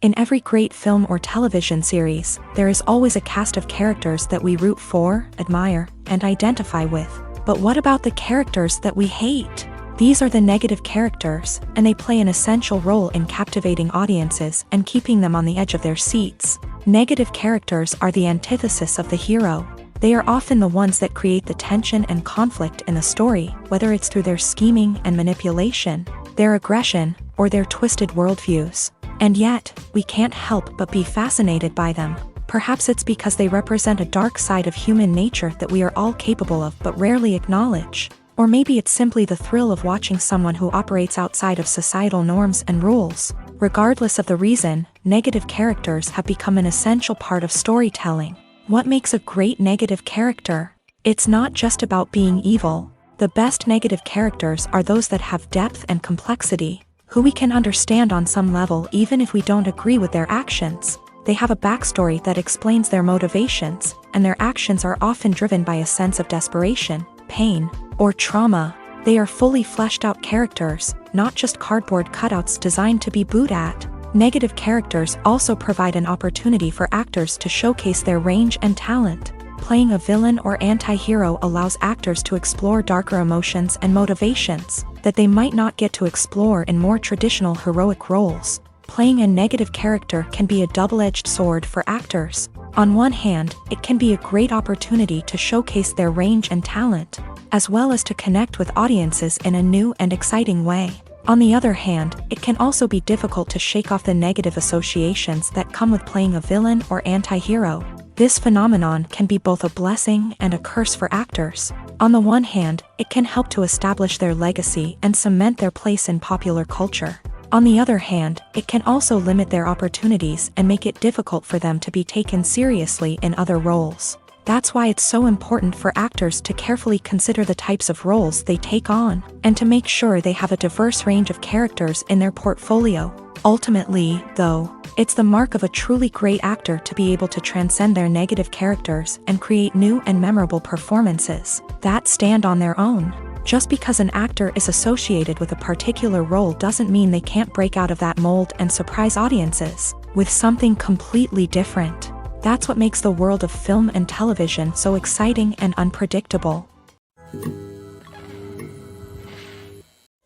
In every great film or television series, there is always a cast of characters that we root for, admire, and identify with. But what about the characters that we hate? These are the negative characters, and they play an essential role in captivating audiences and keeping them on the edge of their seats. Negative characters are the antithesis of the hero. They are often the ones that create the tension and conflict in the story, whether it's through their scheming and manipulation, their aggression, or their twisted worldviews. And yet, we can't help but be fascinated by them. Perhaps it's because they represent a dark side of human nature that we are all capable of but rarely acknowledge. Or maybe it's simply the thrill of watching someone who operates outside of societal norms and rules. Regardless of the reason, negative characters have become an essential part of storytelling. What makes a great negative character? It's not just about being evil. The best negative characters are those that have depth and complexity, who we can understand on some level even if we don't agree with their actions. They have a backstory that explains their motivations, and their actions are often driven by a sense of desperation, pain, or trauma. They are fully fleshed out characters, not just cardboard cutouts designed to be booed at. Negative characters also provide an opportunity for actors to showcase their range and talent. Playing a villain or anti-hero allows actors to explore darker emotions and motivations that they might not get to explore in more traditional heroic roles. Playing a negative character can be a double-edged sword for actors. On one hand, it can be a great opportunity to showcase their range and talent, as well as to connect with audiences in a new and exciting way. On the other hand, it can also be difficult to shake off the negative associations that come with playing a villain or anti-hero. This phenomenon can be both a blessing and a curse for actors. On the one hand, it can help to establish their legacy and cement their place in popular culture. On the other hand, it can also limit their opportunities and make it difficult for them to be taken seriously in other roles. That's why it's so important for actors to carefully consider the types of roles they take on, and to make sure they have a diverse range of characters in their portfolio. Ultimately, though, it's the mark of a truly great actor to be able to transcend their negative characters and create new and memorable performances that stand on their own. Just because an actor is associated with a particular role doesn't mean they can't break out of that mold and surprise audiences with something completely different. That's what makes the world of film and television so exciting and unpredictable.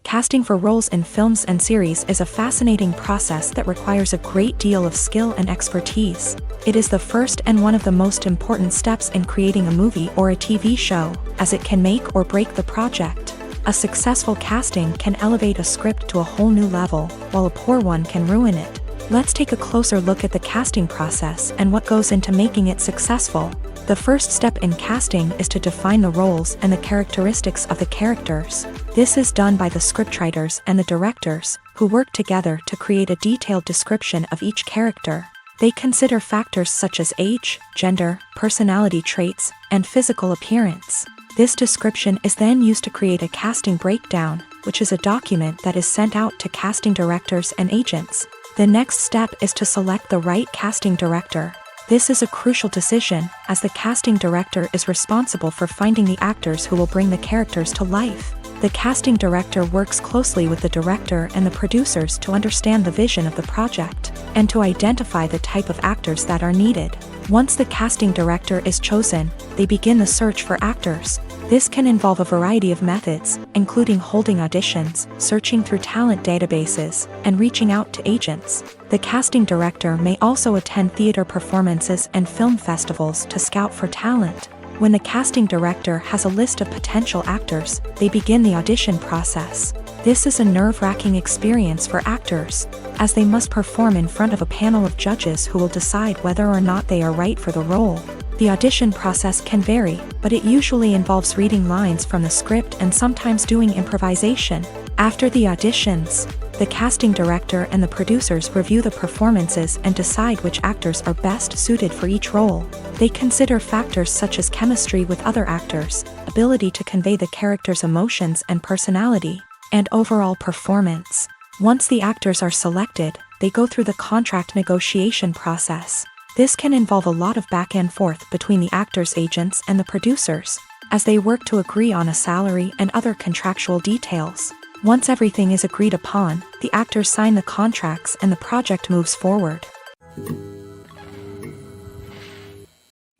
Casting for roles in films and series is a fascinating process that requires a great deal of skill and expertise. It is the first and one of the most important steps in creating a movie or a TV show, as it can make or break the project. A successful casting can elevate a script to a whole new level, while a poor one can ruin it. Let's take a closer look at the casting process and what goes into making it successful. The first step in casting is to define the roles and the characteristics of the characters. This is done by the scriptwriters and the directors, who work together to create a detailed description of each character. They consider factors such as age, gender, personality traits, and physical appearance. This description is then used to create a casting breakdown, which is a document that is sent out to casting directors and agents. The next step is to select the right casting director. This is a crucial decision, as the casting director is responsible for finding the actors who will bring the characters to life. The casting director works closely with the director and the producers to understand the vision of the project, and to identify the type of actors that are needed. Once the casting director is chosen, they begin the search for actors. This can involve a variety of methods, including holding auditions, searching through talent databases, and reaching out to agents. The casting director may also attend theater performances and film festivals to scout for talent. When the casting director has a list of potential actors, they begin the audition process. This is a nerve-wracking experience for actors, as they must perform in front of a panel of judges who will decide whether or not they are right for the role. The audition process can vary, but it usually involves reading lines from the script and sometimes doing improvisation. After the auditions, the casting director and the producers review the performances and decide which actors are best suited for each role. They consider factors such as chemistry with other actors, ability to convey the character's emotions and personality, and overall performance. Once the actors are selected, they go through the contract negotiation process. This can involve a lot of back and forth between the actors' agents and the producers, as they work to agree on a salary and other contractual details. Once everything is agreed upon, the actors sign the contracts and the project moves forward.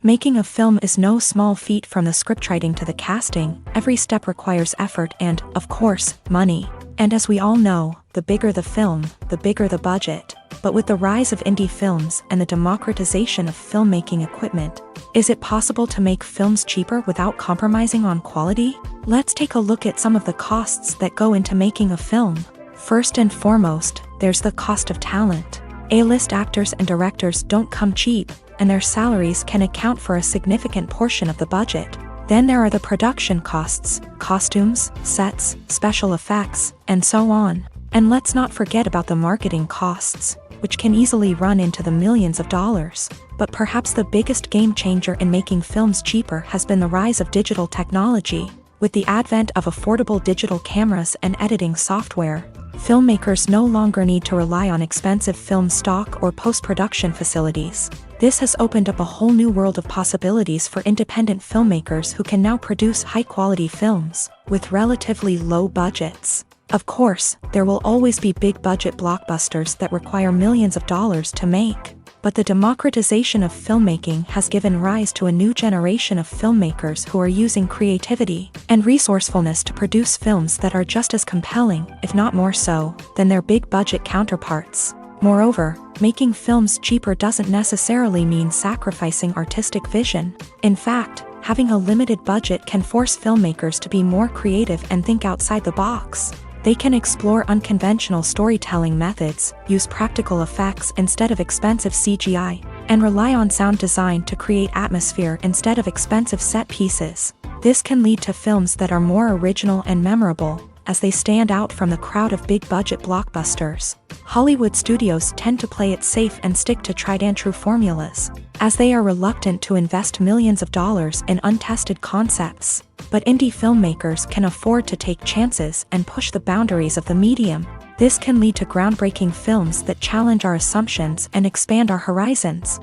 Making a film is no small feat. From the scriptwriting to the casting, every step requires effort and, of course, money. And as we all know, the bigger the film, the bigger the budget. But with the rise of indie films and the democratization of filmmaking equipment, is it possible to make films cheaper without compromising on quality? Let's take a look at some of the costs that go into making a film. First and foremost, there's the cost of talent. A-list actors and directors don't come cheap, and their salaries can account for a significant portion of the budget. Then there are the production costs, costumes, sets, special effects, and so on. And let's not forget about the marketing costs, which can easily run into the millions of dollars. But perhaps the biggest game changer in making films cheaper has been the rise of digital technology. With the advent of affordable digital cameras and editing software, filmmakers no longer need to rely on expensive film stock or post-production facilities. This has opened up a whole new world of possibilities for independent filmmakers who can now produce high-quality films with relatively low budgets. Of course, there will always be big-budget blockbusters that require millions of dollars to make. But the democratization of filmmaking has given rise to a new generation of filmmakers who are using creativity and resourcefulness to produce films that are just as compelling, if not more so, than their big-budget counterparts. Moreover, making films cheaper doesn't necessarily mean sacrificing artistic vision. In fact, having a limited budget can force filmmakers to be more creative and think outside the box. They can explore unconventional storytelling methods, use practical effects instead of expensive CGI, and rely on sound design to create atmosphere instead of expensive set pieces. This can lead to films that are more original and memorable, as they stand out from the crowd of big-budget blockbusters. Hollywood studios tend to play it safe and stick to tried-and-true formulas, as they are reluctant to invest millions of dollars in untested concepts. But indie filmmakers can afford to take chances and push the boundaries of the medium. This can lead to groundbreaking films that challenge our assumptions and expand our horizons.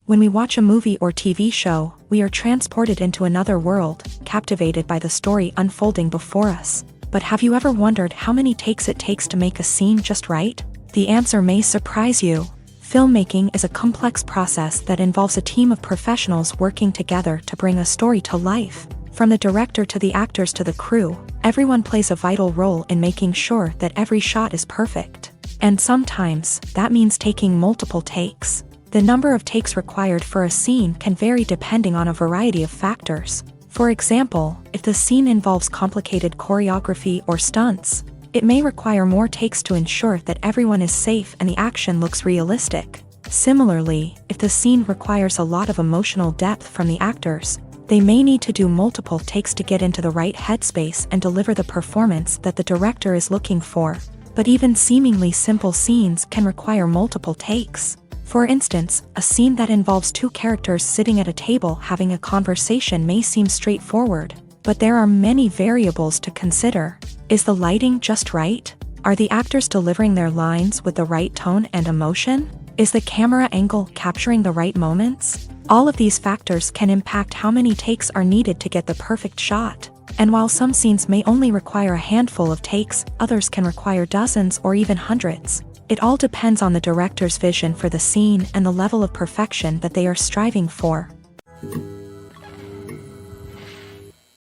When we watch a movie or TV show, we are transported into another world, captivated by the story unfolding before us. But have you ever wondered how many takes it takes to make a scene just right? The answer may surprise you. Filmmaking is a complex process that involves a team of professionals working together to bring a story to life. From the director to the actors to the crew, everyone plays a vital role in making sure that every shot is perfect. And sometimes, that means taking multiple takes. The number of takes required for a scene can vary depending on a variety of factors. For example, if the scene involves complicated choreography or stunts, it may require more takes to ensure that everyone is safe and the action looks realistic. Similarly, if the scene requires a lot of emotional depth from the actors, they may need to do multiple takes to get into the right headspace and deliver the performance that the director is looking for. But even seemingly simple scenes can require multiple takes. For instance, a scene that involves two characters sitting at a table having a conversation may seem straightforward, but there are many variables to consider. Is the lighting just right? Are the actors delivering their lines with the right tone and emotion? Is the camera angle capturing the right moments? All of these factors can impact how many takes are needed to get the perfect shot. And while some scenes may only require a handful of takes, others can require dozens or even hundreds. It all depends on the director's vision for the scene and the level of perfection that they are striving for.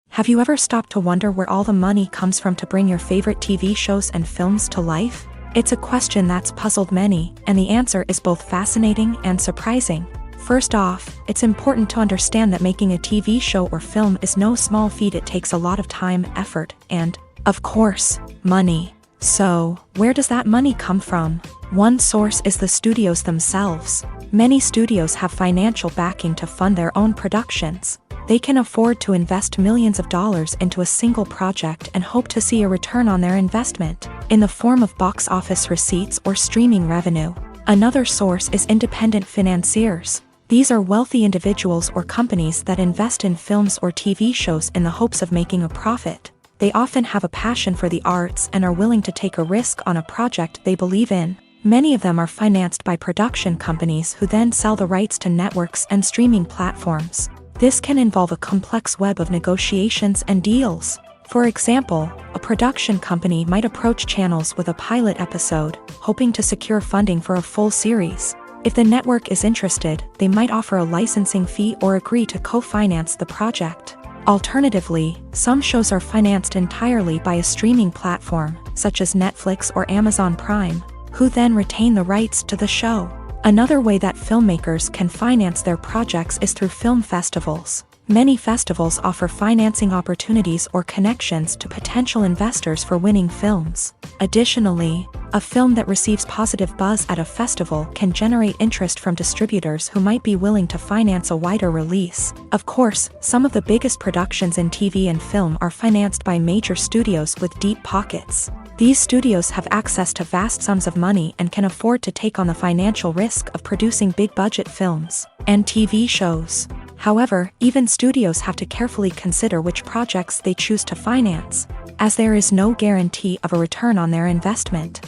Have you ever stopped to wonder where all the money comes from to bring your favorite TV shows and films to life? It's a question that's puzzled many, and the answer is both fascinating and surprising. First off, it's important to understand that making a TV show or film is no small feat. It takes a lot of time, effort, and, of course, money. So, where does that money come from? One source is the studios themselves. Many studios have financial backing to fund their own productions. They can afford to invest millions of dollars into a single project and hope to see a return on their investment, in the form of box office receipts or streaming revenue. Another source is independent financiers. These are wealthy individuals or companies that invest in films or TV shows in the hopes of making a profit. They often have a passion for the arts and are willing to take a risk on a project they believe in. Many of them are financed by production companies who then sell the rights to networks and streaming platforms. This can involve a complex web of negotiations and deals. For example, a production company might approach channels with a pilot episode, hoping to secure funding for a full series. If the network is interested, they might offer a licensing fee or agree to co-finance the project. Alternatively, some shows are financed entirely by a streaming platform, such as Netflix or Amazon Prime, who then retain the rights to the show. Another way that filmmakers can finance their projects is through film festivals. Many festivals offer financing opportunities or connections to potential investors for winning films. Additionally, a film that receives positive buzz at a festival can generate interest from distributors who might be willing to finance a wider release. Of course, some of the biggest productions in TV and film are financed by major studios with deep pockets. These studios have access to vast sums of money and can afford to take on the financial risk of producing big-budget films and TV shows. However, even studios have to carefully consider which projects they choose to finance, as there is no guarantee of a return on their investment.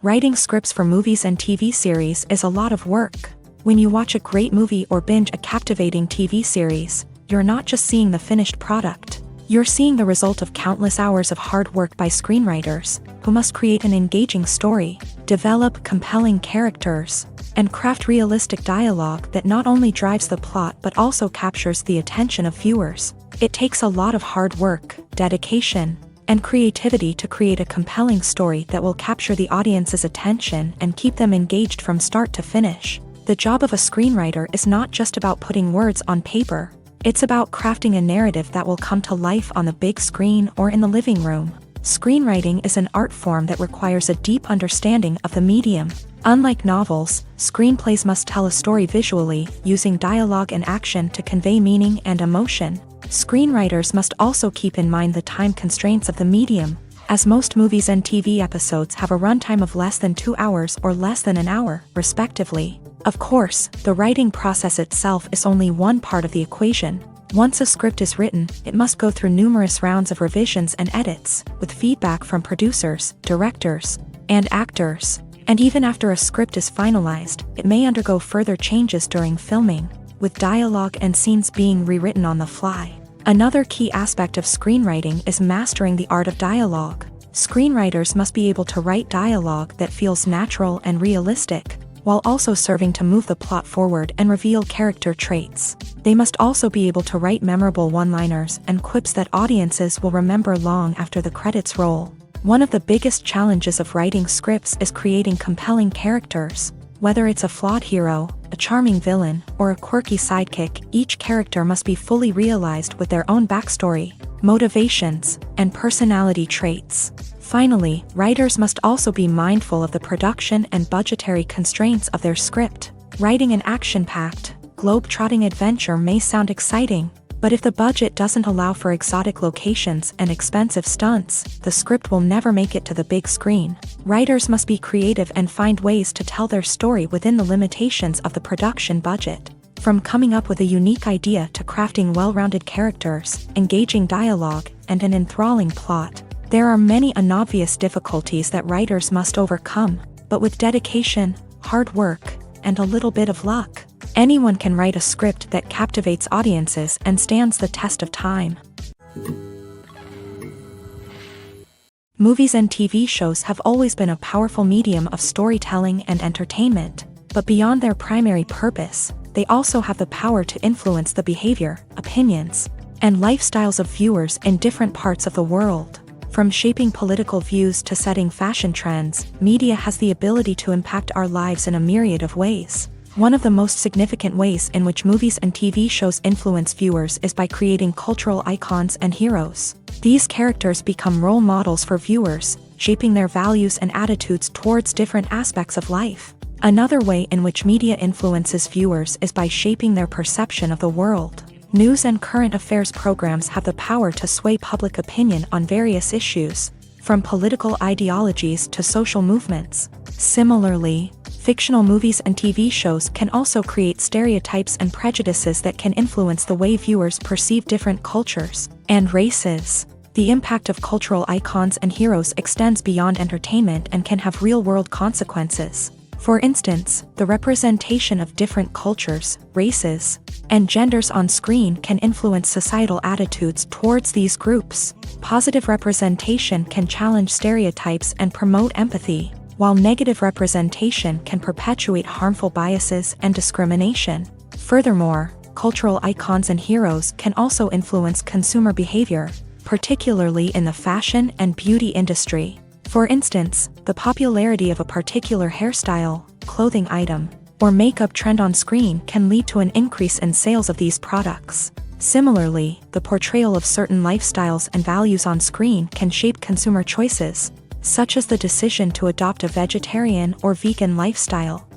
Writing scripts for movies and TV series is a lot of work. When you watch a great movie or binge a captivating TV series, you're not just seeing the finished product. You're seeing the result of countless hours of hard work by screenwriters, who must create an engaging story, develop compelling characters, and craft realistic dialogue that not only drives the plot but also captures the attention of viewers. It takes a lot of hard work, dedication, and creativity to create a compelling story that will capture the audience's attention and keep them engaged from start to finish. The job of a screenwriter is not just about putting words on paper. It's about crafting a narrative that will come to life on the big screen or in the living room. Screenwriting is an art form that requires a deep understanding of the medium. Unlike novels, screenplays must tell a story visually, using dialogue and action to convey meaning and emotion. Screenwriters must also keep in mind the time constraints of the medium, as most movies and TV episodes have a runtime of less than 2 hours or less than an hour, respectively. Of course, the writing process itself is only one part of the equation. Once a script is written, it must go through numerous rounds of revisions and edits, with feedback from producers, directors, and actors. And even after a script is finalized, it may undergo further changes during filming, with dialogue and scenes being rewritten on the fly. Another key aspect of screenwriting is mastering the art of dialogue. Screenwriters must be able to write dialogue that feels natural and realistic, while also serving to move the plot forward and reveal character traits. They must also be able to write memorable one-liners and quips that audiences will remember long after the credits roll. One of the biggest challenges of writing scripts is creating compelling characters. Whether it's a flawed hero, a charming villain, or a quirky sidekick, each character must be fully realized with their own backstory, motivations, and personality traits. Finally, writers must also be mindful of the production and budgetary constraints of their script. Writing an action-packed, globe-trotting adventure may sound exciting, but if the budget doesn't allow for exotic locations and expensive stunts, the script will never make it to the big screen. Writers must be creative and find ways to tell their story within the limitations of the production budget. From coming up with a unique idea to crafting well-rounded characters, engaging dialogue, and an enthralling plot, there are many unobvious difficulties that writers must overcome, but with dedication, hard work, and a little bit of luck, anyone can write a script that captivates audiences and stands the test of time. Movies and TV shows have always been a powerful medium of storytelling and entertainment, but beyond their primary purpose, they also have the power to influence the behavior, opinions, and lifestyles of viewers in different parts of the world. From shaping political views to setting fashion trends, media has the ability to impact our lives in a myriad of ways. One of the most significant ways in which movies and TV shows influence viewers is by creating cultural icons and heroes. These characters become role models for viewers, shaping their values and attitudes towards different aspects of life. Another way in which media influences viewers is by shaping their perception of the world. News and current affairs programs have the power to sway public opinion on various issues, from political ideologies to social movements. Similarly, fictional movies and TV shows can also create stereotypes and prejudices that can influence the way viewers perceive different cultures and races. The impact of cultural icons and heroes extends beyond entertainment and can have real-world consequences. For instance, the representation of different cultures, races, and genders on screen can influence societal attitudes towards these groups. Positive representation can challenge stereotypes and promote empathy, while negative representation can perpetuate harmful biases and discrimination. Furthermore, cultural icons and heroes can also influence consumer behavior, particularly in the fashion and beauty industry. For instance, the popularity of a particular hairstyle, clothing item, or makeup trend on screen can lead to an increase in sales of these products. Similarly, the portrayal of certain lifestyles and values on screen can shape consumer choices, such as the decision to adopt a vegetarian or vegan lifestyle.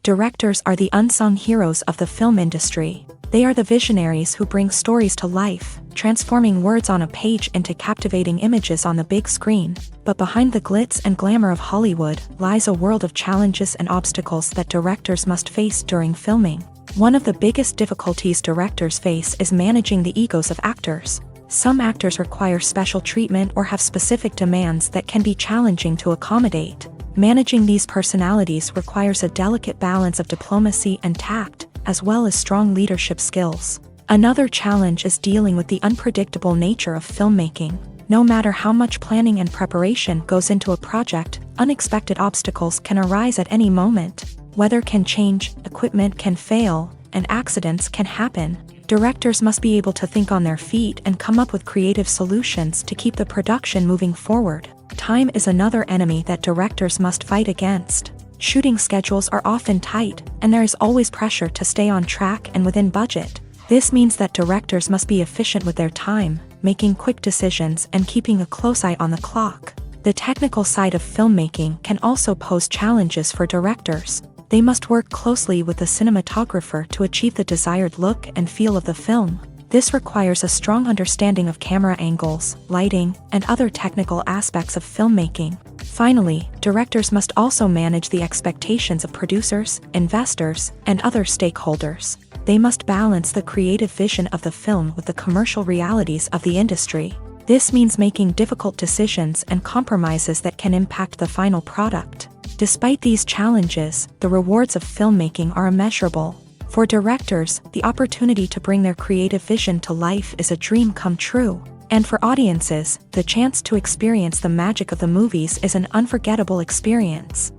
Directors are the unsung heroes of the film industry. They are the visionaries who bring stories to life, transforming words on a page into captivating images on the big screen. But behind the glitz and glamour of Hollywood lies a world of challenges and obstacles that directors must face during filming. One of the biggest difficulties directors face is managing the egos of actors. Some actors require special treatment or have specific demands that can be challenging to accommodate. Managing these personalities requires a delicate balance of diplomacy and tact, as well as strong leadership skills. Another challenge is dealing with the unpredictable nature of filmmaking. No matter how much planning and preparation goes into a project, unexpected obstacles can arise at any moment. Weather can change, equipment can fail, and accidents can happen. Directors must be able to think on their feet and come up with creative solutions to keep the production moving forward. Time is another enemy that directors must fight against. Shooting schedules are often tight, and there is always pressure to stay on track and within budget. This means that directors must be efficient with their time, making quick decisions and keeping a close eye on the clock. The technical side of filmmaking can also pose challenges for directors. They must work closely with the cinematographer to achieve the desired look and feel of the film. This requires a strong understanding of camera angles, lighting, and other technical aspects of filmmaking. Finally, directors must also manage the expectations of producers, investors, and other stakeholders. They must balance the creative vision of the film with the commercial realities of the industry. This means making difficult decisions and compromises that can impact the final product. Despite these challenges, the rewards of filmmaking are immeasurable. For directors, the opportunity to bring their creative vision to life is a dream come true. And for audiences, the chance to experience the magic of the movies is an unforgettable experience.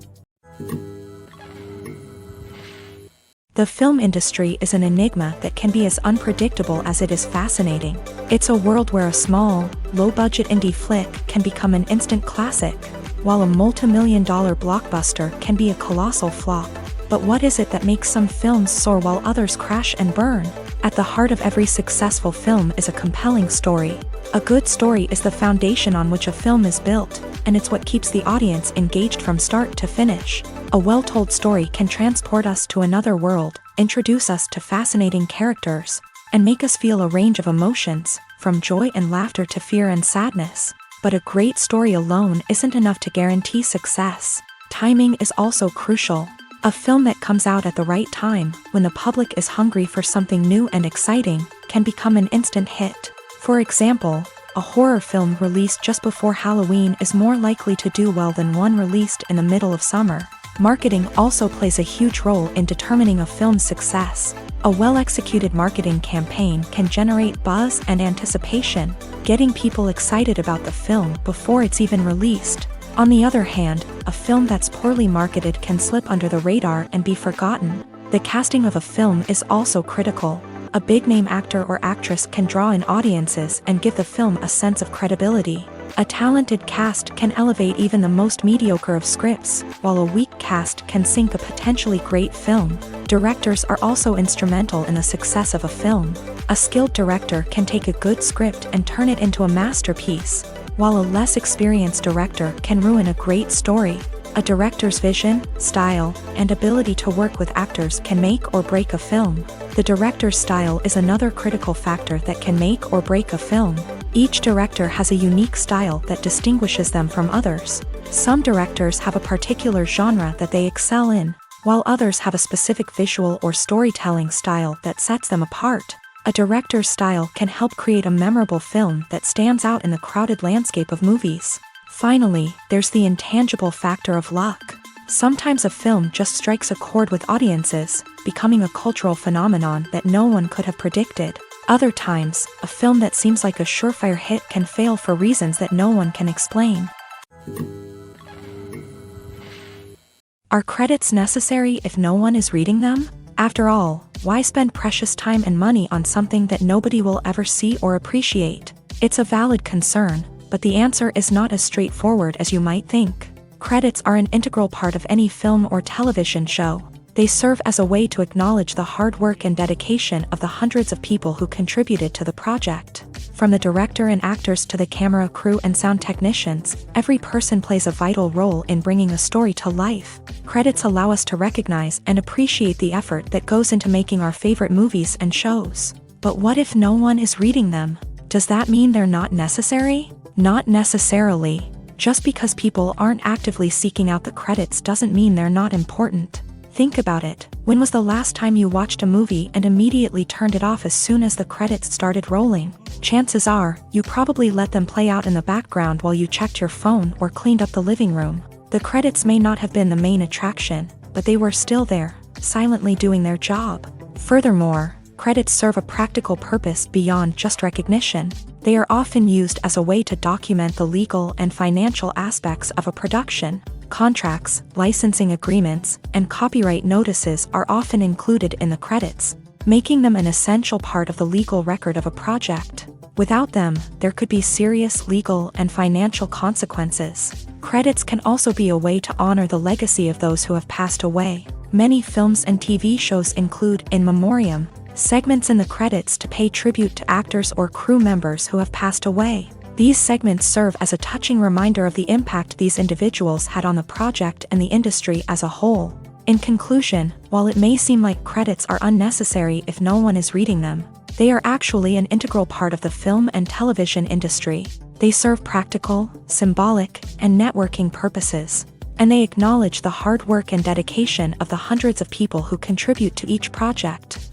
The film industry is an enigma that can be as unpredictable as it is fascinating. It's a world where a small, low-budget indie flick can become an instant classic, while a multi-million-dollar blockbuster can be a colossal flop. But what is it that makes some films soar while others crash and burn? At the heart of every successful film is a compelling story. A good story is the foundation on which a film is built, and it's what keeps the audience engaged from start to finish. A well-told story can transport us to another world, introduce us to fascinating characters, and make us feel a range of emotions, from joy and laughter to fear and sadness. But a great story alone isn't enough to guarantee success. Timing is also crucial. A film that comes out at the right time, when the public is hungry for something new and exciting, can become an instant hit. For example, a horror film released just before Halloween is more likely to do well than one released in the middle of summer. Marketing also plays a huge role in determining a film's success. A well-executed marketing campaign can generate buzz and anticipation, getting people excited about the film before it's even released. On the other hand, a film that's poorly marketed can slip under the radar and be forgotten. The casting of a film is also critical. A big-name actor or actress can draw in audiences and give the film a sense of credibility. A talented cast can elevate even the most mediocre of scripts, while a weak cast can sink a potentially great film. Directors are also instrumental in the success of a film. A skilled director can take a good script and turn it into a masterpiece, while a less experienced director can ruin a great story. A director's vision, style, and ability to work with actors can make or break a film. The director's style is another critical factor that can make or break a film. Each director has a unique style that distinguishes them from others. Some directors have a particular genre that they excel in, while others have a specific visual or storytelling style that sets them apart. A director's style can help create a memorable film that stands out in the crowded landscape of movies. Finally, there's the intangible factor of luck. Sometimes a film just strikes a chord with audiences, becoming a cultural phenomenon that no one could have predicted. Other times, a film that seems like a surefire hit can fail for reasons that no one can explain. Are credits necessary if no one is reading them? After all, why spend precious time and money on something that nobody will ever see or appreciate? It's a valid concern, but the answer is not as straightforward as you might think. Credits are an integral part of any film or television show. They serve as a way to acknowledge the hard work and dedication of the hundreds of people who contributed to the project. From the director and actors to the camera crew and sound technicians, every person plays a vital role in bringing a story to life. Credits allow us to recognize and appreciate the effort that goes into making our favorite movies and shows. But what if no one is reading them? Does that mean they're not necessary? Not necessarily. Just because people aren't actively seeking out the credits doesn't mean they're not important. Think about it. When was the last time you watched a movie and immediately turned it off as soon as the credits started rolling? Chances are, you probably let them play out in the background while you checked your phone or cleaned up the living room. The credits may not have been the main attraction, but they were still there, silently doing their job. Furthermore, credits serve a practical purpose beyond just recognition. They are often used as a way to document the legal and financial aspects of a production. Contracts, licensing agreements, and copyright notices are often included in the credits. making them an essential part of the legal record of a project. Without them, there could be serious legal and financial consequences. Credits can also be a way to honor the legacy of those who have passed away. Many films and TV shows include in memoriam segments in the credits to pay tribute to actors or crew members who have passed away. These segments serve as a touching reminder of the impact these individuals had on the project and the industry as a whole. In conclusion, while it may seem like credits are unnecessary if no one is reading them, they are actually an integral part of the film and television industry. They serve practical, symbolic, and networking purposes, and they acknowledge the hard work and dedication of the hundreds of people who contribute to each project.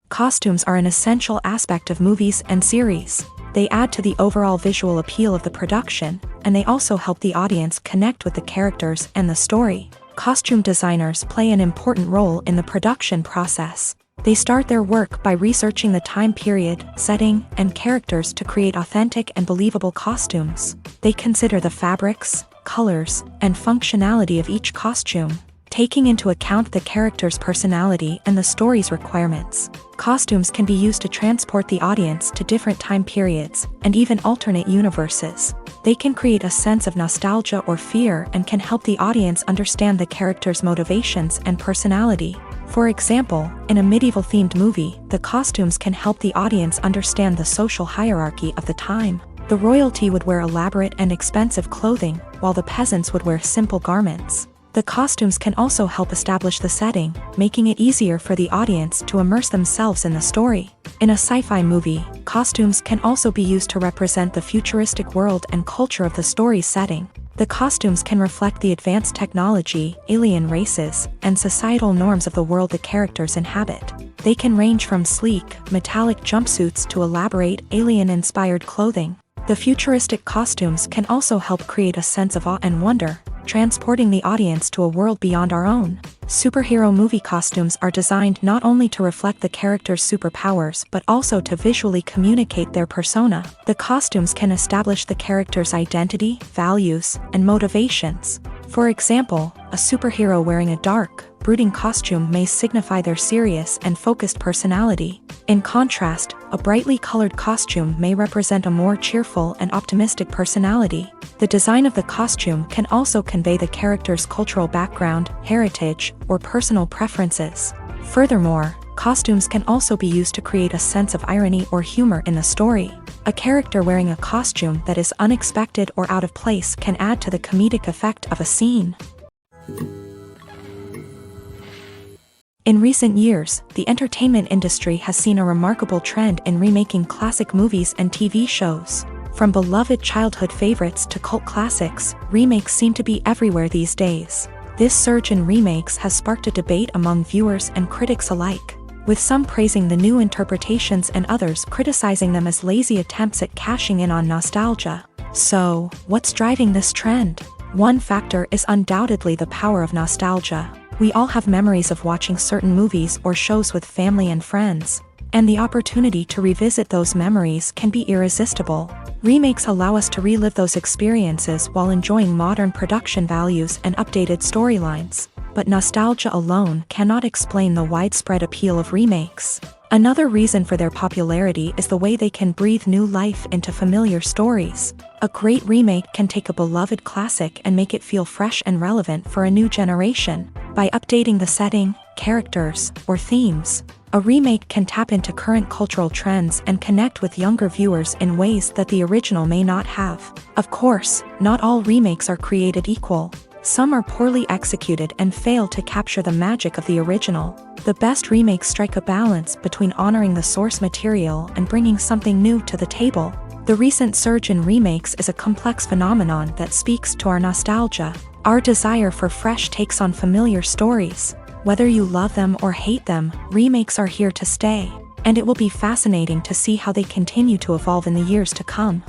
Costumes are an essential aspect of movies and series. They add to the overall visual appeal of the production, and they also help the audience connect with the characters and the story. Costume designers play an important role in the production process. They start their work by researching the time period, setting, and characters to create authentic and believable costumes. They consider the fabrics, colors, and functionality of each costume, taking into account the character's personality and the story's requirements. Costumes can be used to transport the audience to different time periods and even alternate universes. They can create a sense of nostalgia or fear and can help the audience understand the character's motivations and personality. For example, in a medieval-themed movie, the costumes can help the audience understand the social hierarchy of the time. The royalty would wear elaborate and expensive clothing, while the peasants would wear simple garments. The costumes can also help establish the setting, making it easier for the audience to immerse themselves in the story. In a sci-fi movie, costumes can also be used to represent the futuristic world and culture of the story's setting. The costumes can reflect the advanced technology, alien races, and societal norms of the world the characters inhabit. They can range from sleek, metallic jumpsuits to elaborate, alien-inspired clothing. The futuristic costumes can also help create a sense of awe and wonder, transporting the audience to a world beyond our own. Superhero movie costumes are designed not only to reflect the character's superpowers but also to visually communicate their persona. The costumes can establish the character's identity, values, and motivations. For example, a superhero wearing a dark, brooding costume may signify their serious and focused personality. In contrast, a brightly colored costume may represent a more cheerful and optimistic personality. The design of the costume can also convey the character's cultural background, heritage, or personal preferences. Furthermore, costumes can also be used to create a sense of irony or humor in the story. A character wearing a costume that is unexpected or out of place can add to the comedic effect of a scene. In recent years, the entertainment industry has seen a remarkable trend in remaking classic movies and TV shows. From beloved childhood favorites to cult classics, remakes seem to be everywhere these days. This surge in remakes has sparked a debate among viewers and critics alike, with some praising the new interpretations and others criticizing them as lazy attempts at cashing in on nostalgia. So, what's driving this trend? One factor is undoubtedly the power of nostalgia. We all have memories of watching certain movies or shows with family and friends, and the opportunity to revisit those memories can be irresistible. Remakes allow us to relive those experiences while enjoying modern production values and updated storylines. But nostalgia alone cannot explain the widespread appeal of remakes. Another reason for their popularity is the way they can breathe new life into familiar stories. A great remake can take a beloved classic and make it feel fresh and relevant for a new generation. By updating the setting, characters, or themes, a remake can tap into current cultural trends and connect with younger viewers in ways that the original may not have. Of course, not all remakes are created equal. Some are poorly executed and fail to capture the magic of the original. The best remakes strike a balance between honoring the source material and bringing something new to the table. The recent surge in remakes is a complex phenomenon that speaks to our nostalgia, our desire for fresh takes on familiar stories. Whether you love them or hate them, remakes are here to stay, and it will be fascinating to see how they continue to evolve in the years to come.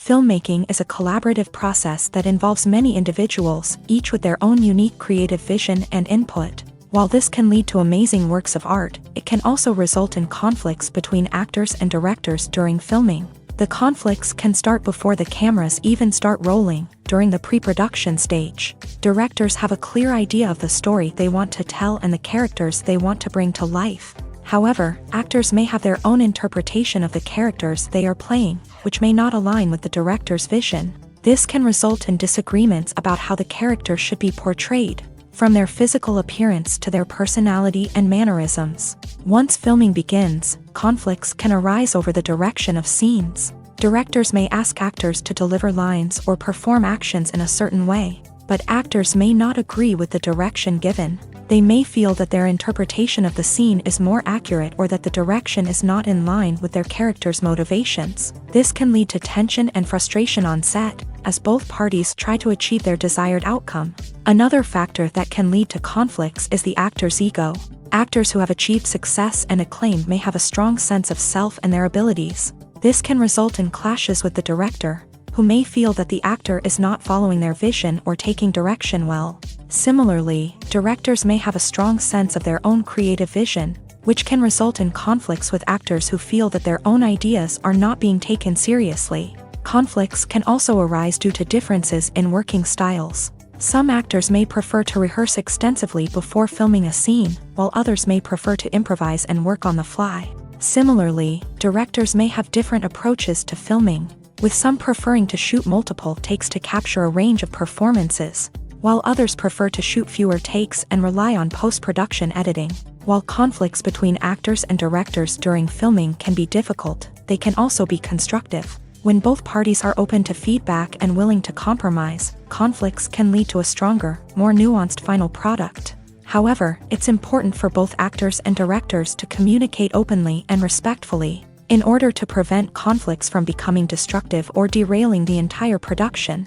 Filmmaking is a collaborative process that involves many individuals, each with their own unique creative vision and input. While this can lead to amazing works of art, it can also result in conflicts between actors and directors during filming. The conflicts can start before the cameras even start rolling, during the pre-production stage. Directors have a clear idea of the story they want to tell and the characters they want to bring to life. However, actors may have their own interpretation of the characters they are playing, which may not align with the director's vision. This can result in disagreements about how the character should be portrayed, from their physical appearance to their personality and mannerisms. Once filming begins, conflicts can arise over the direction of scenes. Directors may ask actors to deliver lines or perform actions in a certain way, but actors may not agree with the direction given. They may feel that their interpretation of the scene is more accurate or that the direction is not in line with their character's motivations. This can lead to tension and frustration on set, as both parties try to achieve their desired outcome. Another factor that can lead to conflicts is the actor's ego. Actors who have achieved success and acclaim may have a strong sense of self and their abilities. This can result in clashes with the director, who may feel that the actor is not following their vision or taking direction well. Similarly, directors may have a strong sense of their own creative vision, which can result in conflicts with actors who feel that their own ideas are not being taken seriously. Conflicts can also arise due to differences in working styles. Some actors may prefer to rehearse extensively before filming a scene, while others may prefer to improvise and work on the fly. Similarly, directors may have different approaches to filming, with some preferring to shoot multiple takes to capture a range of performances, while others prefer to shoot fewer takes and rely on post-production editing. While conflicts between actors and directors during filming can be difficult, they can also be constructive. When both parties are open to feedback and willing to compromise, conflicts can lead to a stronger, more nuanced final product. However, it's important for both actors and directors to communicate openly and respectfully, in order to prevent conflicts from becoming destructive or derailing the entire production.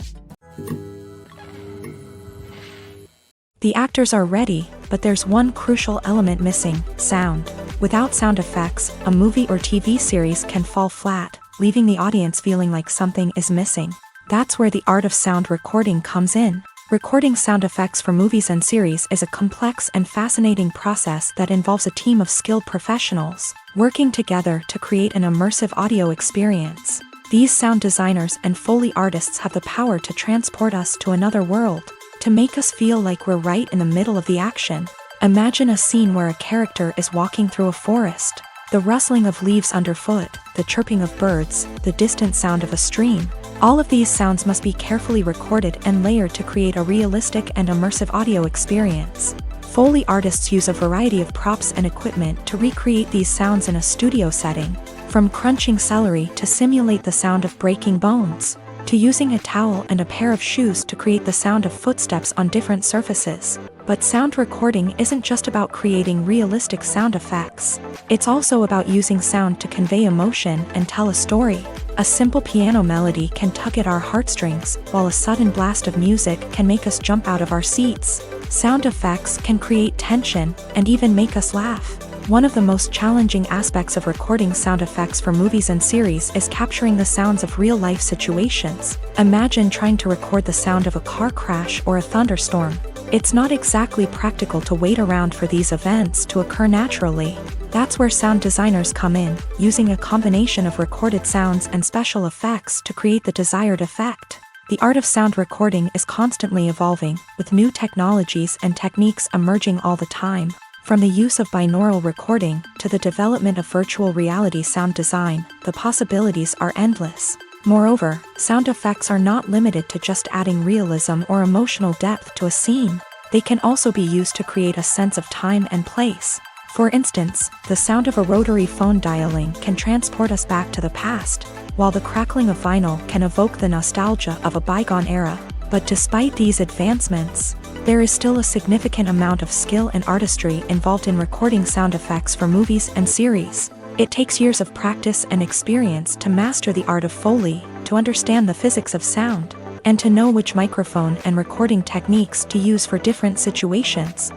The actors are ready, but there's one crucial element missing: sound. Without sound effects, a movie or TV series can fall flat, leaving the audience feeling like something is missing. That's where the art of sound recording comes in. Recording sound effects for movies and series is a complex and fascinating process that involves a team of skilled professionals working together to create an immersive audio experience. These sound designers and Foley artists have the power to transport us to another world, to make us feel like we're right in the middle of the action. Imagine a scene where a character is walking through a forest. The rustling of leaves underfoot, the chirping of birds, the distant sound of a stream. All of these sounds must be carefully recorded and layered to create a realistic and immersive audio experience. Foley artists use a variety of props and equipment to recreate these sounds in a studio setting, from crunching celery to simulate the sound of breaking bones, to using a towel and a pair of shoes to create the sound of footsteps on different surfaces. But sound recording isn't just about creating realistic sound effects. It's also about using sound to convey emotion and tell a story. A simple piano melody can tug at our heartstrings, while a sudden blast of music can make us jump out of our seats. Sound effects can create tension and even make us laugh. One of the most challenging aspects of recording sound effects for movies and series is capturing the sounds of real-life situations. Imagine trying to record the sound of a car crash or a thunderstorm. It's not exactly practical to wait around for these events to occur naturally. That's where sound designers come in, using a combination of recorded sounds and special effects to create the desired effect. The art of sound recording is constantly evolving, with new technologies and techniques emerging all the time. From the use of binaural recording to the development of virtual reality sound design, the possibilities are endless. Moreover, sound effects are not limited to just adding realism or emotional depth to a scene. They can also be used to create a sense of time and place. For instance, the sound of a rotary phone dialing can transport us back to the past, while the crackling of vinyl can evoke the nostalgia of a bygone era. But despite these advancements, there is still a significant amount of skill and artistry involved in recording sound effects for movies and series. It takes years of practice and experience to master the art of Foley, to understand the physics of sound, and to know which microphone and recording techniques to use for different situations.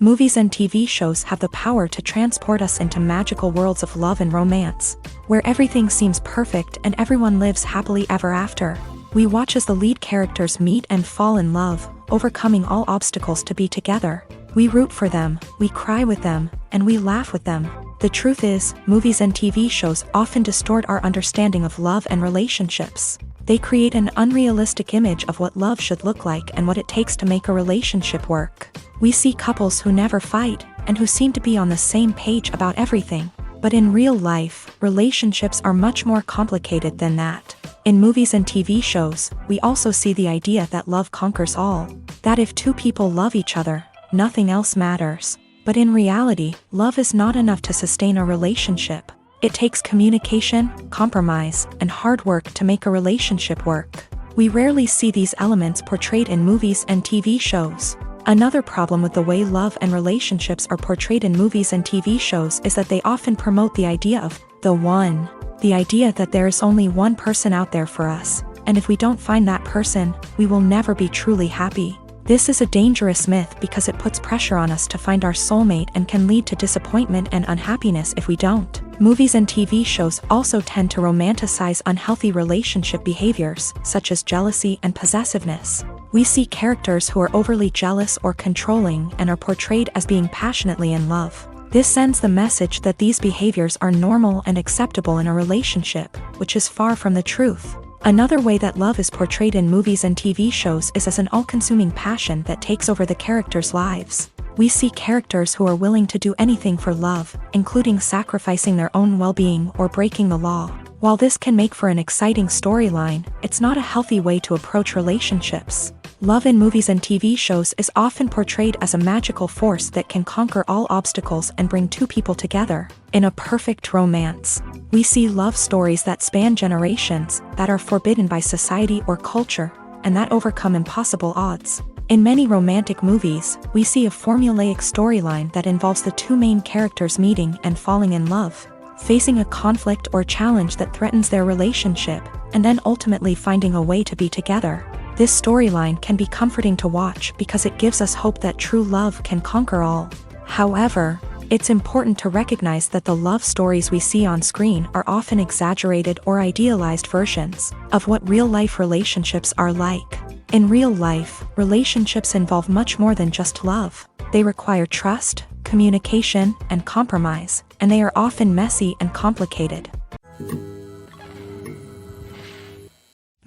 Movies and TV shows have the power to transport us into magical worlds of love and romance, where everything seems perfect and everyone lives happily ever after. We watch as the lead characters meet and fall in love, overcoming all obstacles to be together. We root for them, we cry with them, and we laugh with them. The truth is, movies and TV shows often distort our understanding of love and relationships. They create an unrealistic image of what love should look like and what it takes to make a relationship work. We see couples who never fight, and who seem to be on the same page about everything. But in real life, relationships are much more complicated than that. In movies and TV shows, we also see the idea that love conquers all. That if two people love each other, nothing else matters. But in reality, love is not enough to sustain a relationship. It takes communication, compromise, and hard work to make a relationship work. We rarely see these elements portrayed in movies and TV shows. Another problem with the way love and relationships are portrayed in movies and TV shows is that they often promote the idea of the one. The idea that there is only one person out there for us, and if we don't find that person, we will never be truly happy. This is a dangerous myth because it puts pressure on us to find our soulmate and can lead to disappointment and unhappiness if we don't. Movies and TV shows also tend to romanticize unhealthy relationship behaviors, such as jealousy and possessiveness. We see characters who are overly jealous or controlling and are portrayed as being passionately in love. This sends the message that these behaviors are normal and acceptable in a relationship, which is far from the truth. Another way that love is portrayed in movies and TV shows is as an all-consuming passion that takes over the characters' lives. We see characters who are willing to do anything for love, including sacrificing their own well-being or breaking the law. While this can make for an exciting storyline, it's not a healthy way to approach relationships. Love in movies and TV shows is often portrayed as a magical force that can conquer all obstacles and bring two people together. In a perfect romance, we see love stories that span generations, that are forbidden by society or culture, and that overcome impossible odds. In many romantic movies, we see a formulaic storyline that involves the two main characters meeting and falling in love, facing a conflict or challenge that threatens their relationship, and then ultimately finding a way to be together. This storyline can be comforting to watch because it gives us hope that true love can conquer all. However, it's important to recognize that the love stories we see on screen are often exaggerated or idealized versions of what real-life relationships are like. In real life, relationships involve much more than just love. They require trust, communication, and compromise, and they are often messy and complicated.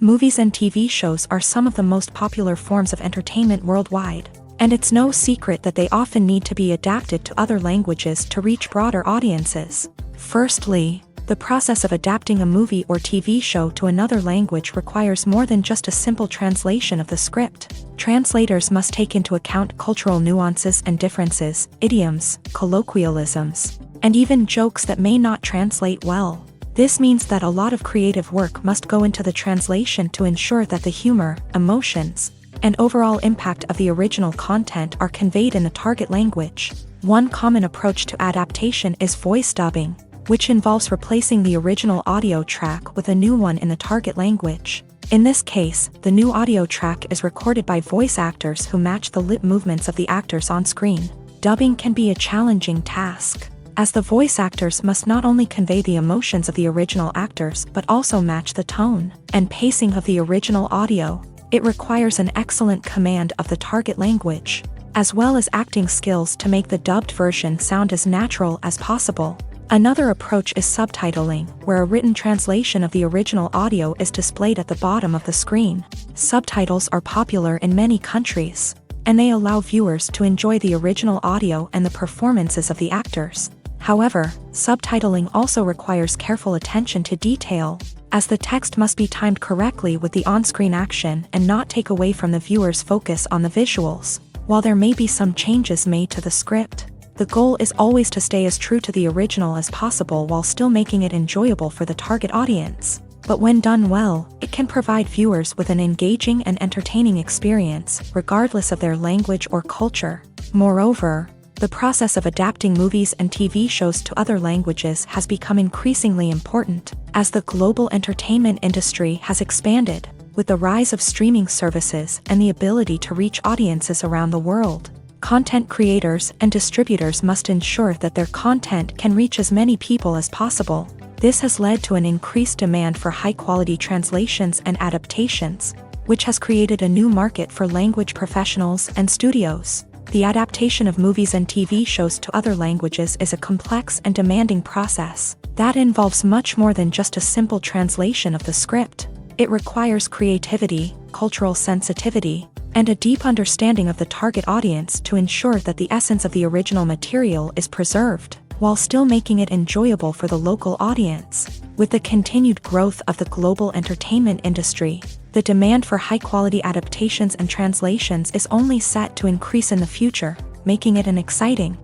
Movies and TV shows are some of the most popular forms of entertainment worldwide, and it's no secret that they often need to be adapted to other languages to reach broader audiences. Firstly, the process of adapting a movie or TV show to another language requires more than just a simple translation of the script. Translators must take into account cultural nuances and differences, idioms, colloquialisms, and even jokes that may not translate well. This means that a lot of creative work must go into the translation to ensure that the humor, emotions, and overall impact of the original content are conveyed in the target language. One common approach to adaptation is voice dubbing, which involves replacing the original audio track with a new one in the target language. In this case, the new audio track is recorded by voice actors who match the lip movements of the actors on screen. Dubbing can be a challenging task, as the voice actors must not only convey the emotions of the original actors but also match the tone and pacing of the original audio. It requires an excellent command of the target language, as well as acting skills to make the dubbed version sound as natural as possible. Another approach is subtitling, where a written translation of the original audio is displayed at the bottom of the screen. Subtitles are popular in many countries, and they allow viewers to enjoy the original audio and the performances of the actors. However, subtitling also requires careful attention to detail, as the text must be timed correctly with the on-screen action and not take away from the viewer's focus on the visuals. While there may be some changes made to the script, the goal is always to stay as true to the original as possible while still making it enjoyable for the target audience. But when done well, it can provide viewers with an engaging and entertaining experience, regardless of their language or culture. Moreover, the process of adapting movies and TV shows to other languages has become increasingly important, as the global entertainment industry has expanded, with the rise of streaming services and the ability to reach audiences around the world. Content creators and distributors must ensure that their content can reach as many people as possible. This has led to an increased demand for high-quality translations and adaptations, which has created a new market for language professionals and studios. The adaptation of movies and TV shows to other languages is a complex and demanding process that involves much more than just a simple translation of the script. It requires creativity, cultural sensitivity, and a deep understanding of the target audience to ensure that the essence of the original material is preserved, while still making it enjoyable for the local audience. With the continued growth of the global entertainment industry, the demand for high-quality adaptations and translations is only set to increase in the future, making it an exciting,